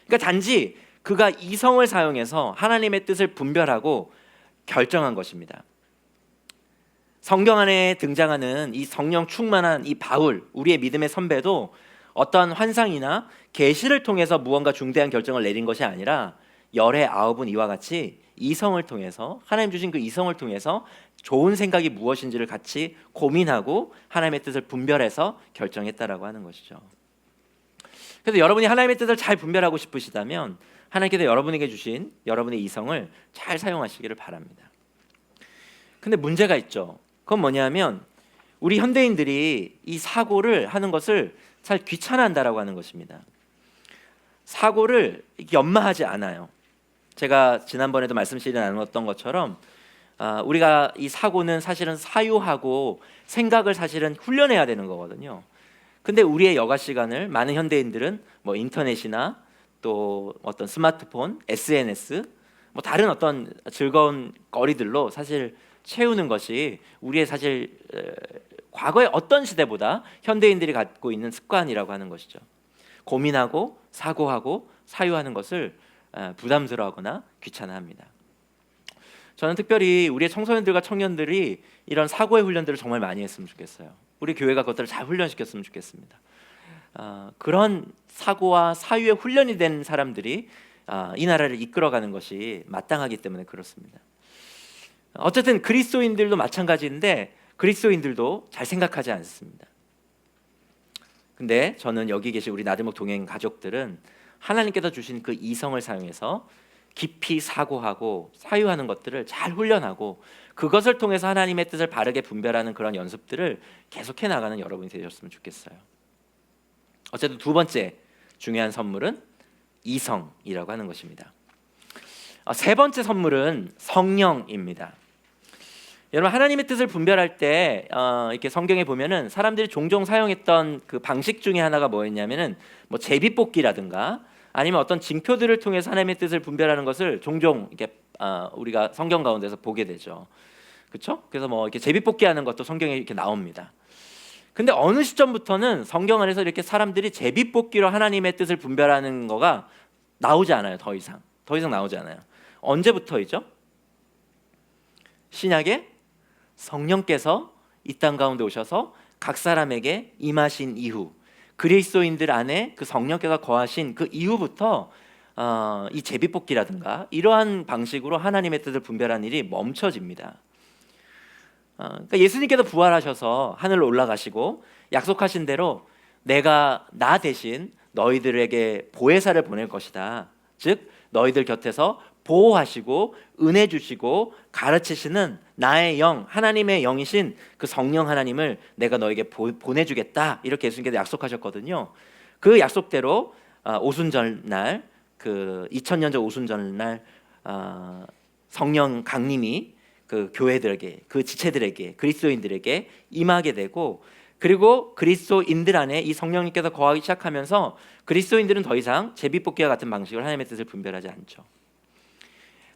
그러니까 단지 그가 이성을 사용해서 하나님의 뜻을 분별하고 결정한 것입니다. 성경 안에 등장하는 이 성령 충만한 이 바울, 우리의 믿음의 선배도 어떠한 환상이나 계시를 통해서 무언가 중대한 결정을 내린 것이 아니라 열의 아홉은 이와 같이 이성을 통해서, 하나님 주신 그 이성을 통해서 좋은 생각이 무엇인지를 같이 고민하고 하나님의 뜻을 분별해서 결정했다라고 하는 것이죠. 그래서 여러분이 하나님의 뜻을 잘 분별하고 싶으시다면 하나님께서 여러분에게 주신 여러분의 이성을 잘 사용하시기를 바랍니다. 근데 문제가 있죠. 그건 뭐냐면 우리 현대인들이 이 사고를 하는 것을 잘 귀찮아한다라고 하는 것입니다. 사고를 연마하지 않아요. 제가 지난번에도 말씀드려 나눴던 것처럼 우리가 이 사고는 사실은 사유하고 생각을 사실은 훈련해야 되는 거거든요. 근데 우리의 여가 시간을 많은 현대인들은 뭐 인터넷이나 또 어떤 스마트폰, SNS, 뭐 다른 어떤 즐거운 거리들로 사실 채우는 것이 우리의 사실 과거의 어떤 시대보다 현대인들이 갖고 있는 습관이라고 하는 것이죠. 고민하고 사고하고 사유하는 것을 부담스러워하거나 귀찮아합니다. 저는 특별히 우리의 청소년들과 청년들이 이런 사고의 훈련들을 정말 많이 했으면 좋겠어요. 우리 교회가 그것들을 잘 훈련시켰으면 좋겠습니다. 그런 사고와 사유의 훈련이 된 사람들이 이 나라를 이끌어가는 것이 마땅하기 때문에 그렇습니다. 어쨌든 그리스도인들도 마찬가지인데 그리스도인들도 잘 생각하지 않습니다. 근데 저는 여기 계신 우리 나들목 동행 가족들은 하나님께서 주신 그 이성을 사용해서 깊이 사고하고 사유하는 것들을 잘 훈련하고 그것을 통해서 하나님의 뜻을 바르게 분별하는 그런 연습들을 계속해 나가는 여러분이 되셨으면 좋겠어요. 어쨌든 두 번째 중요한 선물은 이성이라고 하는 것입니다. 세 번째 선물은 성령입니다. 여러분 하나님의 뜻을 분별할 때 이렇게 성경에 보면은 사람들이 종종 사용했던 그 방식 중에 하나가 뭐였냐면은 뭐 제비뽑기라든가 아니면 어떤 징표들을 통해서 하나님의 뜻을 분별하는 것을 종종 이렇게 우리가 성경 가운데서 보게 되죠. 그렇죠? 그래서 뭐 이렇게 제비뽑기하는 것도 성경에 이렇게 나옵니다. 근데 어느 시점부터는 성경 안에서 이렇게 사람들이 제비뽑기로 하나님의 뜻을 분별하는 거가 나오지 않아요. 더 이상 나오지 않아요. 언제부터이죠? 신약에 성령께서 이 땅 가운데 오셔서 각 사람에게 임하신 이후, 그리스도인들 안에 그 성령께서 거하신 그 이후부터 이 제비뽑기라든가 이러한 방식으로 하나님의 뜻을 분별하는 일이 멈춰집니다. 그러니까 예수님께서 부활하셔서 하늘로 올라가시고 약속하신 대로 내가 나 대신 너희들에게 보혜사를 보낼 것이다. 즉 너희들 곁에서 보호하시고 은혜 주시고 가르치시는 나의 영, 하나님의 영이신 그 성령 하나님을 내가 너에게 보내주겠다. 이렇게 예수님께서 약속하셨거든요. 그 약속대로 오순절날 그 2000년 전 오순절날 성령 강림이 그 교회들에게, 그 지체들에게, 그리스도인들에게 임하게 되고, 그리고 그리스도인들 안에 이 성령님께서 거하기 시작하면서 그리스도인들은 더 이상 제비뽑기와 같은 방식으로 하나님의 뜻을 분별하지 않죠.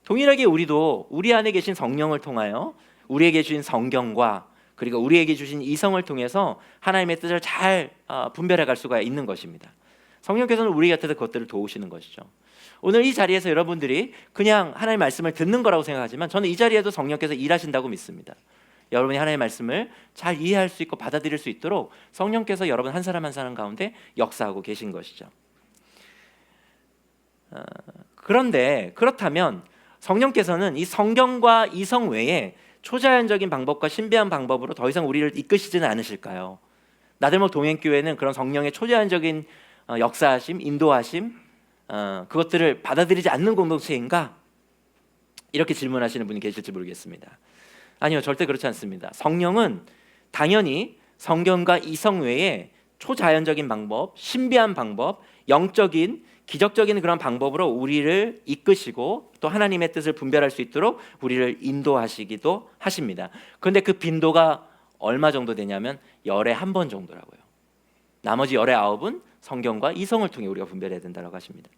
동일하게 우리도 우리 안에 계신 성령을 통하여 우리에게 주신 성경과 그리고 우리에게 주신 이성을 통해서 하나님의 뜻을 잘 분별해 갈 수가 있는 것입니다. 성령께서는 우리 곁에서 그것들을 도우시는 것이죠. 오늘 이 자리에서 여러분들이 그냥 하나님의 말씀을 듣는 거라고 생각하지만 저는 이 자리에도 성령께서 일하신다고 믿습니다. 여러분이 하나님의 말씀을 잘 이해할 수 있고 받아들일 수 있도록 성령께서 여러분 한 사람 한 사람 가운데 역사하고 계신 것이죠. 그런데 그렇다면 성령께서는 이 성경과 이성 외에 초자연적인 방법과 신비한 방법으로 더 이상 우리를 이끄시지는 않으실까요? 나들목 동행교회는 그런 성령의 초자연적인 역사하심, 인도하심 그것들을 받아들이지 않는 공동체인가? 이렇게 질문하시는 분이 계실지 모르겠습니다. 아니요, 절대 그렇지 않습니다. 성령은 당연히 성경과 이성 외에 초자연적인 방법, 신비한 방법, 영적인 기적적인 그런 방법으로 우리를 이끄시고 또 하나님의 뜻을 분별할 수 있도록 우리를 인도하시기도 하십니다. 그런데 그 빈도가 얼마 정도 되냐면 열에 한 번 정도라고요. 나머지 열의 아홉은 성경과 이성을 통해 우리가 분별해야 된다고 하십니다.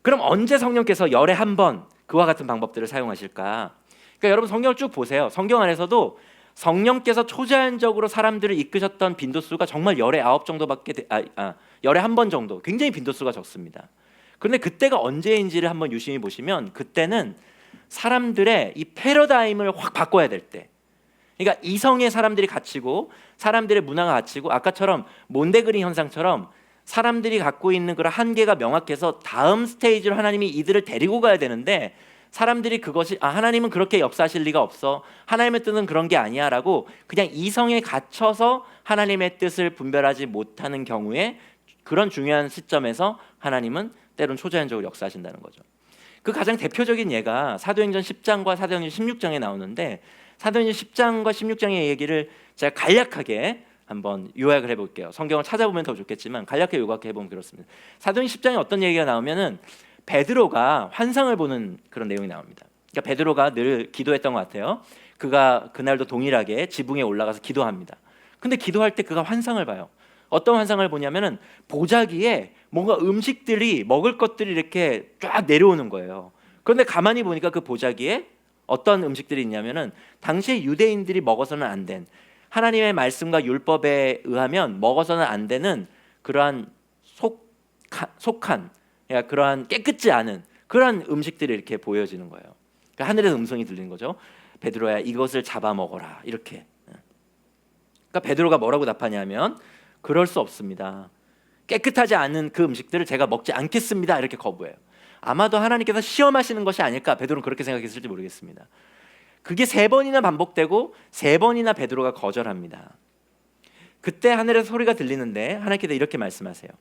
그럼 언제 성령께서 열에 한 번 그와 같은 방법들을 사용하실까? 그러니까 여러분 성경을 쭉 보세요. 성경 안에서도 성령께서 초자연적으로 사람들을 이끄셨던 빈도수가 정말 열에 아홉 정도밖에 열에 한 번 정도, 굉장히 빈도수가 적습니다. 그런데 그때가 언제인지를 한번 유심히 보시면 그때는 사람들의 이 패러다임을 확 바꿔야 될 때, 그러니까 이성의 사람들이 갇히고 사람들의 문화가 갇히고 아까처럼 몬데그린 현상처럼 사람들이 갖고 있는 그런 한계가 명확해서 다음 스테이지로 하나님이 이들을 데리고 가야 되는데, 사람들이 그것이 하나님은 그렇게 역사하실 리가 없어, 하나님의 뜻은 그런 게 아니야 라고 그냥 이성에 갇혀서 하나님의 뜻을 분별하지 못하는 경우에, 그런 중요한 시점에서 하나님은 때론 초자연적으로 역사하신다는 거죠. 그 가장 대표적인 예가 사도행전 10장과 사도행전 16장에 나오는데, 사도행전 10장과 16장의 얘기를 제가 간략하게 한번 요약을 해볼게요. 성경을 찾아보면 더 좋겠지만 간략하게 요약해보면 그렇습니다. 사도행전 10장에 어떤 얘기가 나오면은 베드로가 환상을 보는 그런 내용이 나옵니다. 그러니까 베드로가 늘 기도했던 것 같아요. 그가 그날도 동일하게 지붕에 올라가서 기도합니다. 근데 기도할 때 그가 환상을 봐요. 어떤 환상을 보냐면은 보자기에 뭔가 음식들이, 먹을 것들이 이렇게 쫙 내려오는 거예요. 그런데 가만히 보니까 그 보자기에 어떤 음식들이 있냐면은 당시에 유대인들이 먹어서는 안 된, 하나님의 말씀과 율법에 의하면 먹어서는 안 되는 그러한 속한, 그러니까 그러한 깨끗지 않은 그러한 음식들이 이렇게 보여지는 거예요. 그러니까 하늘에서 음성이 들리는 거죠. 베드로야, 이것을 잡아 먹어라, 이렇게. 그러니까 베드로가 뭐라고 답하냐면, 그럴 수 없습니다. 깨끗하지 않은 그 음식들을 제가 먹지 않겠습니다, 이렇게 거부해요. 아마도 하나님께서 시험하시는 것이 아닐까, 베드로는 그렇게 생각했을지 모르겠습니다. 그게 3번이나 반복되고 3번이나 베드로가 거절합니다. 그때 하늘에서 소리가 들리는데 하나님께서 이렇게 말씀하세요.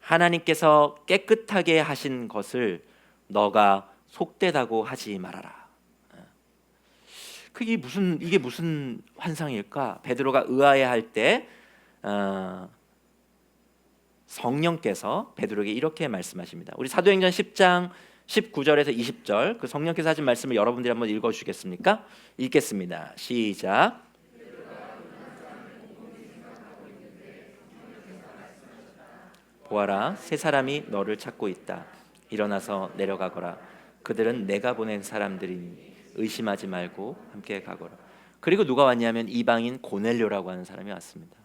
하나님께서 깨끗하게 하신 것을 너가 속되다고 하지 말아라. 이게 무슨 환상일까? 베드로가 의아해할 때 성령께서 베드로에게 이렇게 말씀하십니다. 우리 사도행전 10장 19절에서 20절 그 성령께서 하신 말씀을 여러분들이 한번 읽어주시겠습니까? 읽겠습니다. 시작. 보아라, 세 사람이 너를 찾고 있다. 일어나서 내려가거라. 그들은 내가 보낸 사람들이니 의심하지 말고 함께 가거라. 그리고 누가 왔냐면 이방인 고넬료라고 하는 사람이 왔습니다.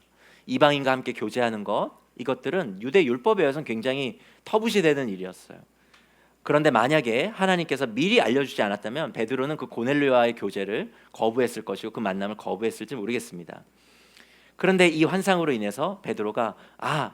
이방인과 함께 교제하는 것, 이것들은 유대 율법에 의해서는 굉장히 터부시되는 일이었어요. 그런데 만약에 하나님께서 미리 알려주지 않았다면 베드로는 그 고넬료와의 교제를 거부했을 것이고 그 만남을 거부했을지 모르겠습니다. 그런데 이 환상으로 인해서 베드로가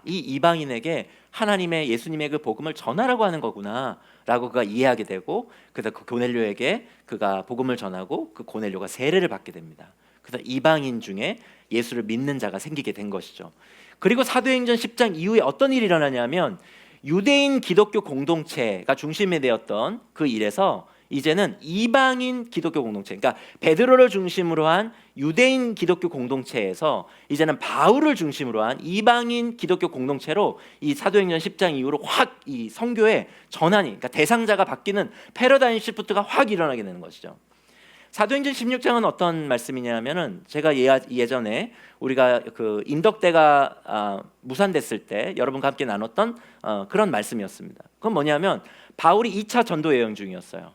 이 이방인에게 하나님의, 예수님의 그 복음을 전하라고 하는 거구나 라고 그가 이해하게 되고, 그래서 그 고넬료에게 그가 복음을 전하고 그 고넬료가 세례를 받게 됩니다. 그래서 이방인 중에 예수를 믿는 자가 생기게 된 것이죠. 그리고 사도행전 10장 이후에 어떤 일이 일어나냐면, 유대인 기독교 공동체가 중심이 되었던 그 일에서 이제는 이방인 기독교 공동체, 그러니까 베드로를 중심으로 한 유대인 기독교 공동체에서 이제는 바울을 중심으로 한 이방인 기독교 공동체로 이 사도행전 10장 이후로 확 이 선교의 전환이, 그러니까 대상자가 바뀌는 패러다임 시프트가 확 일어나게 되는 것이죠. 사도행전 16장은 어떤 말씀이냐면은, 제가 예전에 우리가 그 인덕대가 무산됐을 때 여러분과 함께 나눴던 그런 말씀이었습니다. 그건 뭐냐면, 바울이 2차 전도 여행 중이었어요.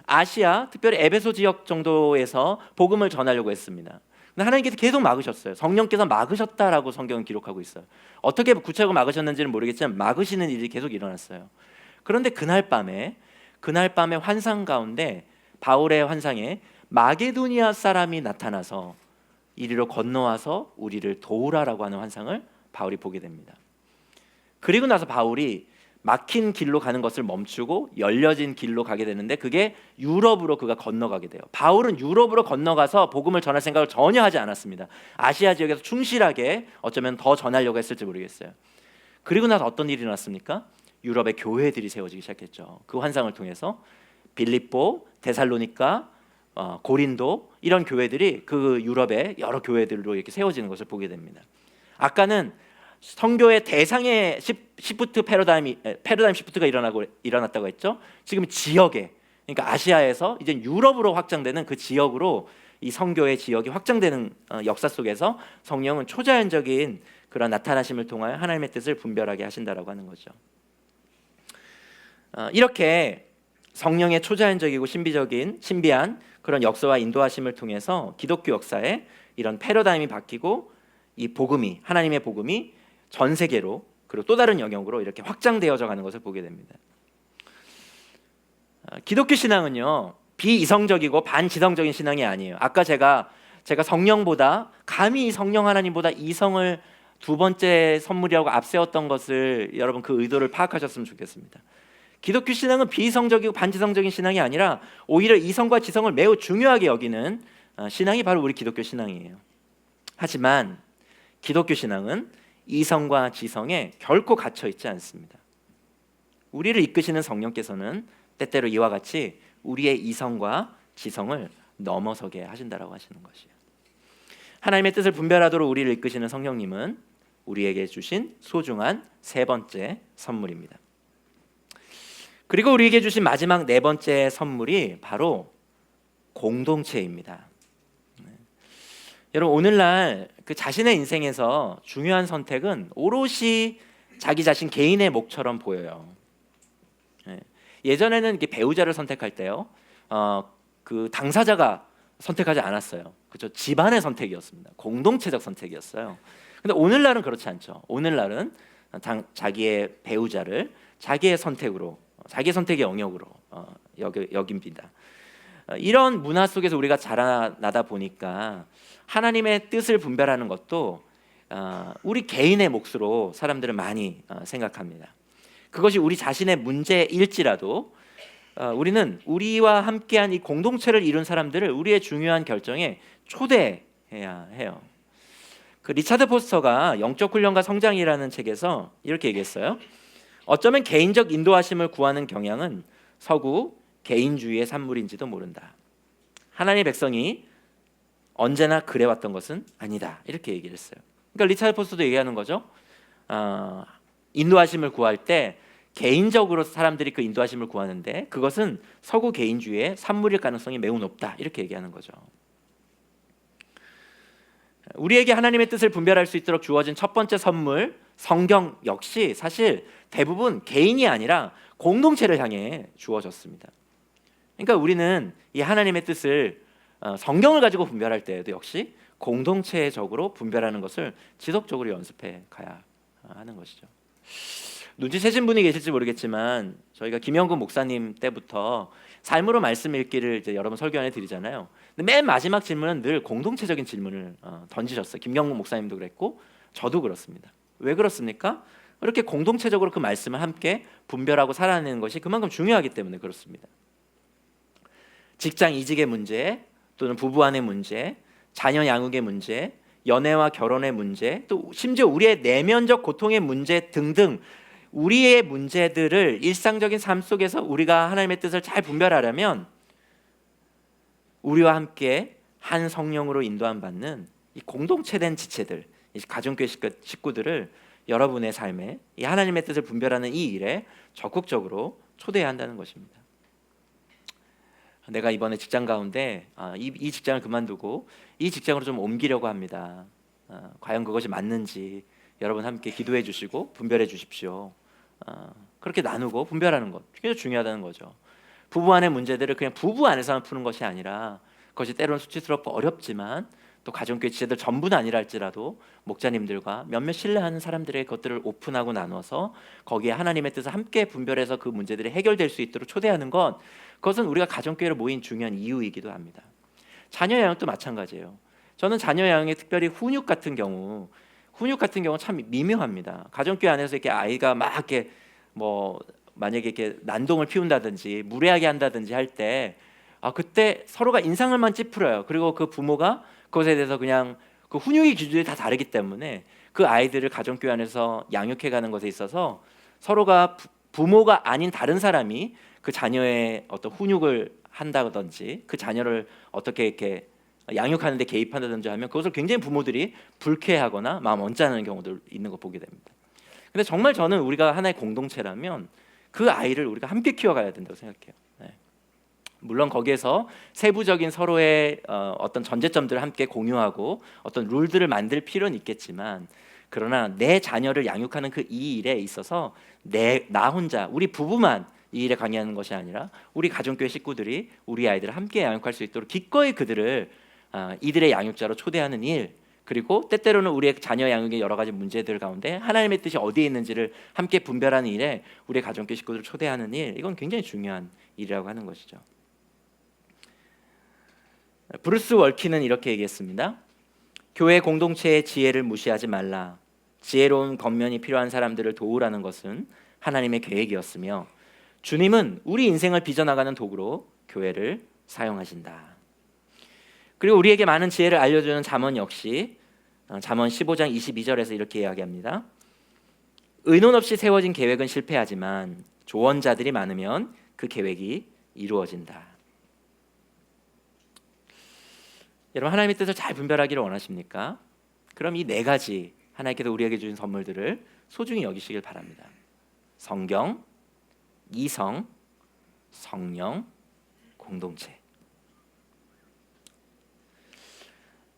아시아, 특별히 에베소 지역 정도에서 복음을 전하려고 했습니다. 근데 하나님께서 계속 막으셨어요. 성령께서 막으셨다라고 성경은 기록하고 있어요. 어떻게 구체적으로 막으셨는지는 모르겠지만 막으시는 일이 계속 일어났어요. 그런데 그날 밤에 환상 가운데, 바울의 환상에 마게도니아 사람이 나타나서 이리로 건너와서 우리를 도우라라고 하는 환상을 바울이 보게 됩니다. 그리고 나서 바울이 막힌 길로 가는 것을 멈추고 열려진 길로 가게 되는데, 그게 유럽으로 그가 건너가게 돼요. 바울은 유럽으로 건너가서 복음을 전할 생각을 전혀 하지 않았습니다. 아시아 지역에서 충실하게 어쩌면 더 전하려고 했을지 모르겠어요. 그리고 나서 어떤 일이 일어났습니까? 유럽의 교회들이 세워지기 시작했죠. 그 환상을 통해서 빌립보, 데살로니가, 고린도, 이런 교회들이 그 유럽의 여러 교회들로 이렇게 세워지는 것을 보게 됩니다. 아까는 선교의 대상의 시프트 패러다임 시프트가 일어났다고 했죠. 지금 지역에, 그러니까 아시아에서 이제 유럽으로 확장되는 그 지역으로 이 선교의 지역이 확장되는 역사 속에서 성령은 초자연적인 그런 나타나심을 통하여 하나님의 뜻을 분별하게 하신다라고 하는 거죠. 이렇게 성령의 초자연적이고 신비한 그런 역사와 인도하심을 통해서 기독교 역사에 이런 패러다임이 바뀌고, 이 복음이, 하나님의 복음이 전 세계로, 그리고 또 다른 영역으로 이렇게 확장되어져 가는 것을 보게 됩니다. 기독교 신앙은요, 비이성적이고 반지성적인 신앙이 아니에요. 아까 제가 성령보다 감히 성령 하나님보다 이성을 두 번째 선물이라고 앞세웠던 것을 여러분 그 의도를 파악하셨으면 좋겠습니다. 기독교 신앙은 비이성적이고 반지성적인 신앙이 아니라 오히려 이성과 지성을 매우 중요하게 여기는 신앙이 바로 우리 기독교 신앙이에요. 하지만 기독교 신앙은 이성과 지성에 결코 갇혀 있지 않습니다. 우리를 이끄시는 성령께서는 때때로 이와 같이 우리의 이성과 지성을 넘어서게 하신다라고 하시는 것이에요. 하나님의 뜻을 분별하도록 우리를 이끄시는 성령님은 우리에게 주신 소중한 세 번째 선물입니다. 그리고 우리에게 주신 마지막 네 번째 선물이 바로 공동체입니다. 여러분, 오늘날 그 자신의 인생에서 중요한 선택은 오롯이 자기 자신 개인의 몫처럼 보여요. 예전에는 이렇게 배우자를 선택할 때요, 그 당사자가 선택하지 않았어요. 그렇죠? 집안의 선택이었습니다. 공동체적 선택이었어요. 근데 오늘날은 그렇지 않죠. 오늘날은 자기의 배우자를 자기의 선택으로, 자기의 선택의 영역으로 여깁니다. 이런 문화 속에서 우리가 자라나다 보니까 하나님의 뜻을 분별하는 것도 우리 개인의 몫으로 사람들은 많이 생각합니다. 그것이 우리 자신의 문제일지라도 우리는 우리와 함께한 이 공동체를 이룬 사람들을 우리의 중요한 결정에 초대해야 해요. 그 리차드 포스터가 영적 훈련과 성장이라는 책에서 이렇게 얘기했어요. 어쩌면 개인적 인도하심을 구하는 경향은 서구 개인주의의 산물인지도 모른다. 하나님의 백성이 언제나 그래왔던 것은 아니다. 이렇게 얘기를 했어요. 그러니까 리차드 포스터도 얘기하는 거죠. 인도하심을 구할 때 개인적으로 사람들이 그 인도하심을 구하는데 그것은 서구 개인주의의 산물일 가능성이 매우 높다. 이렇게 얘기하는 거죠. 우리에게 하나님의 뜻을 분별할 수 있도록 주어진 첫 번째 선물, 성경 역시 사실 대부분 개인이 아니라 공동체를 향해 주어졌습니다. 그러니까 우리는 이 하나님의 뜻을 성경을 가지고 분별할 때에도 역시 공동체적으로 분별하는 것을 지속적으로 연습해 가야 하는 것이죠. 눈치채신 분이 계실지 모르겠지만 저희가 김영근 목사님 때부터 삶으로 말씀 읽기를 이제 여러 번 설교안에 드리잖아요. 근데 맨 마지막 질문은 늘 공동체적인 질문을 던지셨어요. 김영근 목사님도 그랬고 저도 그렇습니다. 왜 그렇습니까? 이렇게 공동체적으로 그 말씀을 함께 분별하고 살아내는 것이 그만큼 중요하기 때문에 그렇습니다. 직장 이직의 문제, 또는 부부 간의 문제, 자녀 양육의 문제, 연애와 결혼의 문제, 또 심지어 우리의 내면적 고통의 문제 등등 우리의 문제들을 일상적인 삶 속에서 우리가 하나님의 뜻을 잘 분별하려면 우리와 함께 한 성령으로 인도함 받는 이 공동체된 지체들, 이 가정교회 식구들을 여러분의 삶에 이 하나님의 뜻을 분별하는 이 일에 적극적으로 초대해야 한다는 것입니다. 내가 이번에 직장 가운데 이 직장을 그만두고 이 직장으로 좀 옮기려고 합니다. 과연 그것이 맞는지 여러분 함께 기도해 주시고 분별해 주십시오. 그렇게 나누고 분별하는 것 굉장히 중요하다는 거죠. 부부 안의 문제들을 그냥 부부 안에서만 푸는 것이 아니라 그것이 때로는 수치스럽고 어렵지만 또 가정교회 지체들 전부는 아니라 할지라도 목자님들과 몇몇 신뢰하는 사람들의 것들을 오픈하고 나눠서 거기에 하나님의 뜻을 함께 분별해서 그 문제들이 해결될 수 있도록 초대하는 것, 그것은 우리가 가정교회로 모인 중요한 이유이기도 합니다. 자녀 양육도 마찬가지예요. 저는 자녀 양육에 특별히 훈육 같은 경우 참 미묘합니다. 가정교회 안에서 이렇게 아이가 막 이렇게 뭐 만약에 이렇게 난동을 피운다든지 무례하게 한다든지 할 때 그때 서로가 인상을만 찌푸려요. 그리고 그 부모가 그것에 대해서 그냥 그 훈육의 기준이 다 다르기 때문에 그 아이들을 가정교회 안에서 양육해가는 것에 있어서 서로가 부모가 아닌 다른 사람이 그 자녀의 어떤 훈육을 한다든지 그 자녀를 어떻게 이렇게 양육하는 데 개입한다든지 하면 그것을 굉장히 부모들이 불쾌하거나 마음 언짢은 경우도 있는 거 보게 됩니다. 근데 정말 저는 우리가 하나의 공동체라면 그 아이를 우리가 함께 키워가야 된다고 생각해요. 물론 거기에서 세부적인 서로의 어떤 전제점들을 함께 공유하고 어떤 룰들을 만들 필요는 있겠지만 그러나 내 자녀를 양육하는 그 이 일에 있어서 나 혼자 우리 부부만 이 일에 관여하는 것이 아니라 우리 가정교회 식구들이 우리 아이들을 함께 양육할 수 있도록 기꺼이 그들을 이들의 양육자로 초대하는 일, 그리고 때때로는 우리의 자녀 양육의 여러 가지 문제들 가운데 하나님의 뜻이 어디에 있는지를 함께 분별하는 일에 우리의 가정교회 식구들을 초대하는 일, 이건 굉장히 중요한 일이라고 하는 것이죠. 브루스 월키는 이렇게 얘기했습니다. 교회 공동체의 지혜를 무시하지 말라. 지혜로운 겉면이 필요한 사람들을 도우라는 것은 하나님의 계획이었으며 주님은 우리 인생을 빚어나가는 도구로 교회를 사용하신다. 그리고 우리에게 많은 지혜를 알려주는 잠언 역시 잠언 15장 22절에서 이렇게 이야기합니다. 의논 없이 세워진 계획은 실패하지만 조언자들이 많으면 그 계획이 이루어진다. 여러분, 하나님의 뜻을 잘 분별하기를 원하십니까? 그럼 이 네 가지 하나님께서 우리에게 주신 선물들을 소중히 여기시길 바랍니다. 성경, 이성, 성령, 공동체.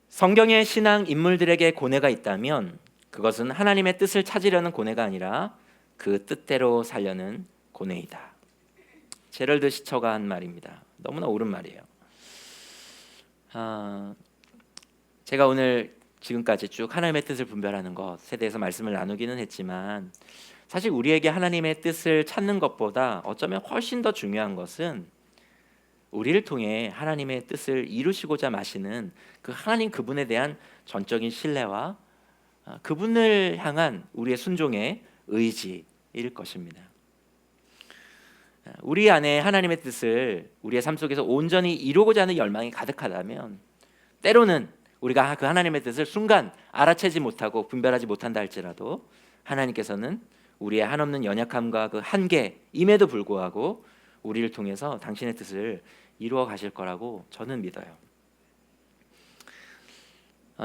성경의 신앙 인물들에게 고뇌가 있다면 그것은 하나님의 뜻을 찾으려는 고뇌가 아니라 그 뜻대로 살려는 고뇌이다. 제럴드 시처가 한 말입니다. 너무나 옳은 말이에요. 제가 오늘 지금까지 쭉 하나님의 뜻을 분별하는 것에 대해서 말씀을 나누기는 했지만 사실 우리에게 하나님의 뜻을 찾는 것보다 어쩌면 훨씬 더 중요한 것은 우리를 통해 하나님의 뜻을 이루시고자 마시는 그 하나님 그분에 대한 전적인 신뢰와 그분을 향한 우리의 순종의 의지일 것입니다. 우리 안에 하나님의 뜻을 우리의 삶 속에서 온전히 이루고자 하는 열망이 가득하다면 때로는 우리가 그 하나님의 뜻을 순간 알아채지 못하고 분별하지 못한다 할지라도 하나님께서는 우리의 한없는 연약함과 그 한계임에도 불구하고 우리를 통해서 당신의 뜻을 이루어 가실 거라고 저는 믿어요.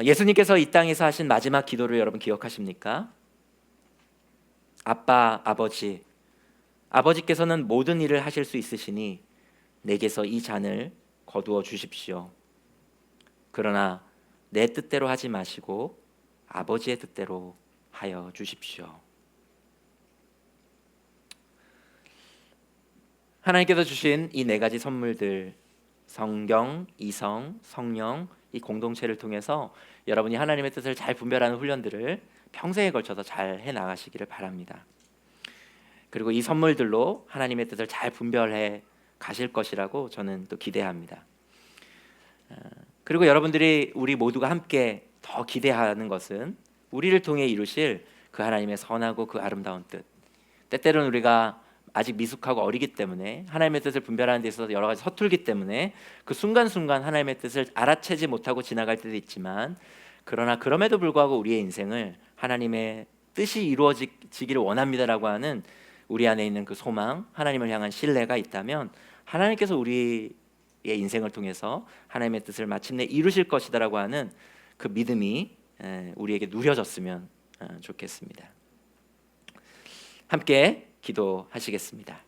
예수님께서 이 땅에서 하신 마지막 기도를 여러분 기억하십니까? 아빠, 아버지께서는 모든 일을 하실 수 있으시니 내게서 이 잔을 거두어 주십시오. 그러나 내 뜻대로 하지 마시고 아버지의 뜻대로 하여 주십시오. 하나님께서 주신 이 네 가지 선물들, 성경, 이성, 성령, 이 공동체를 통해서 여러분이 하나님의 뜻을 잘 분별하는 훈련들을 평생에 걸쳐서 잘 해나가시기를 바랍니다. 그리고 이 선물들로 하나님의 뜻을 잘 분별해 가실 것이라고 저는 또 기대합니다. 그리고 여러분들이 우리 모두가 함께 더 기대하는 것은 우리를 통해 이루실 그 하나님의 선하고 그 아름다운 뜻. 때때로는 우리가 아직 미숙하고 어리기 때문에 하나님의 뜻을 분별하는 데 있어서 여러 가지 서툴기 때문에 그 순간순간 하나님의 뜻을 알아채지 못하고 지나갈 때도 있지만 그러나 그럼에도 불구하고 우리의 인생을 하나님의 뜻이 이루어지기를 원합니다라고 하는 우리 안에 있는 그 소망, 하나님을 향한 신뢰가 있다면 하나님께서 우리의 인생을 통해서 하나님의 뜻을 마침내 이루실 것이다라고 하는 그 믿음이 우리에게 누려졌으면 좋겠습니다. 함께 기도하시겠습니다.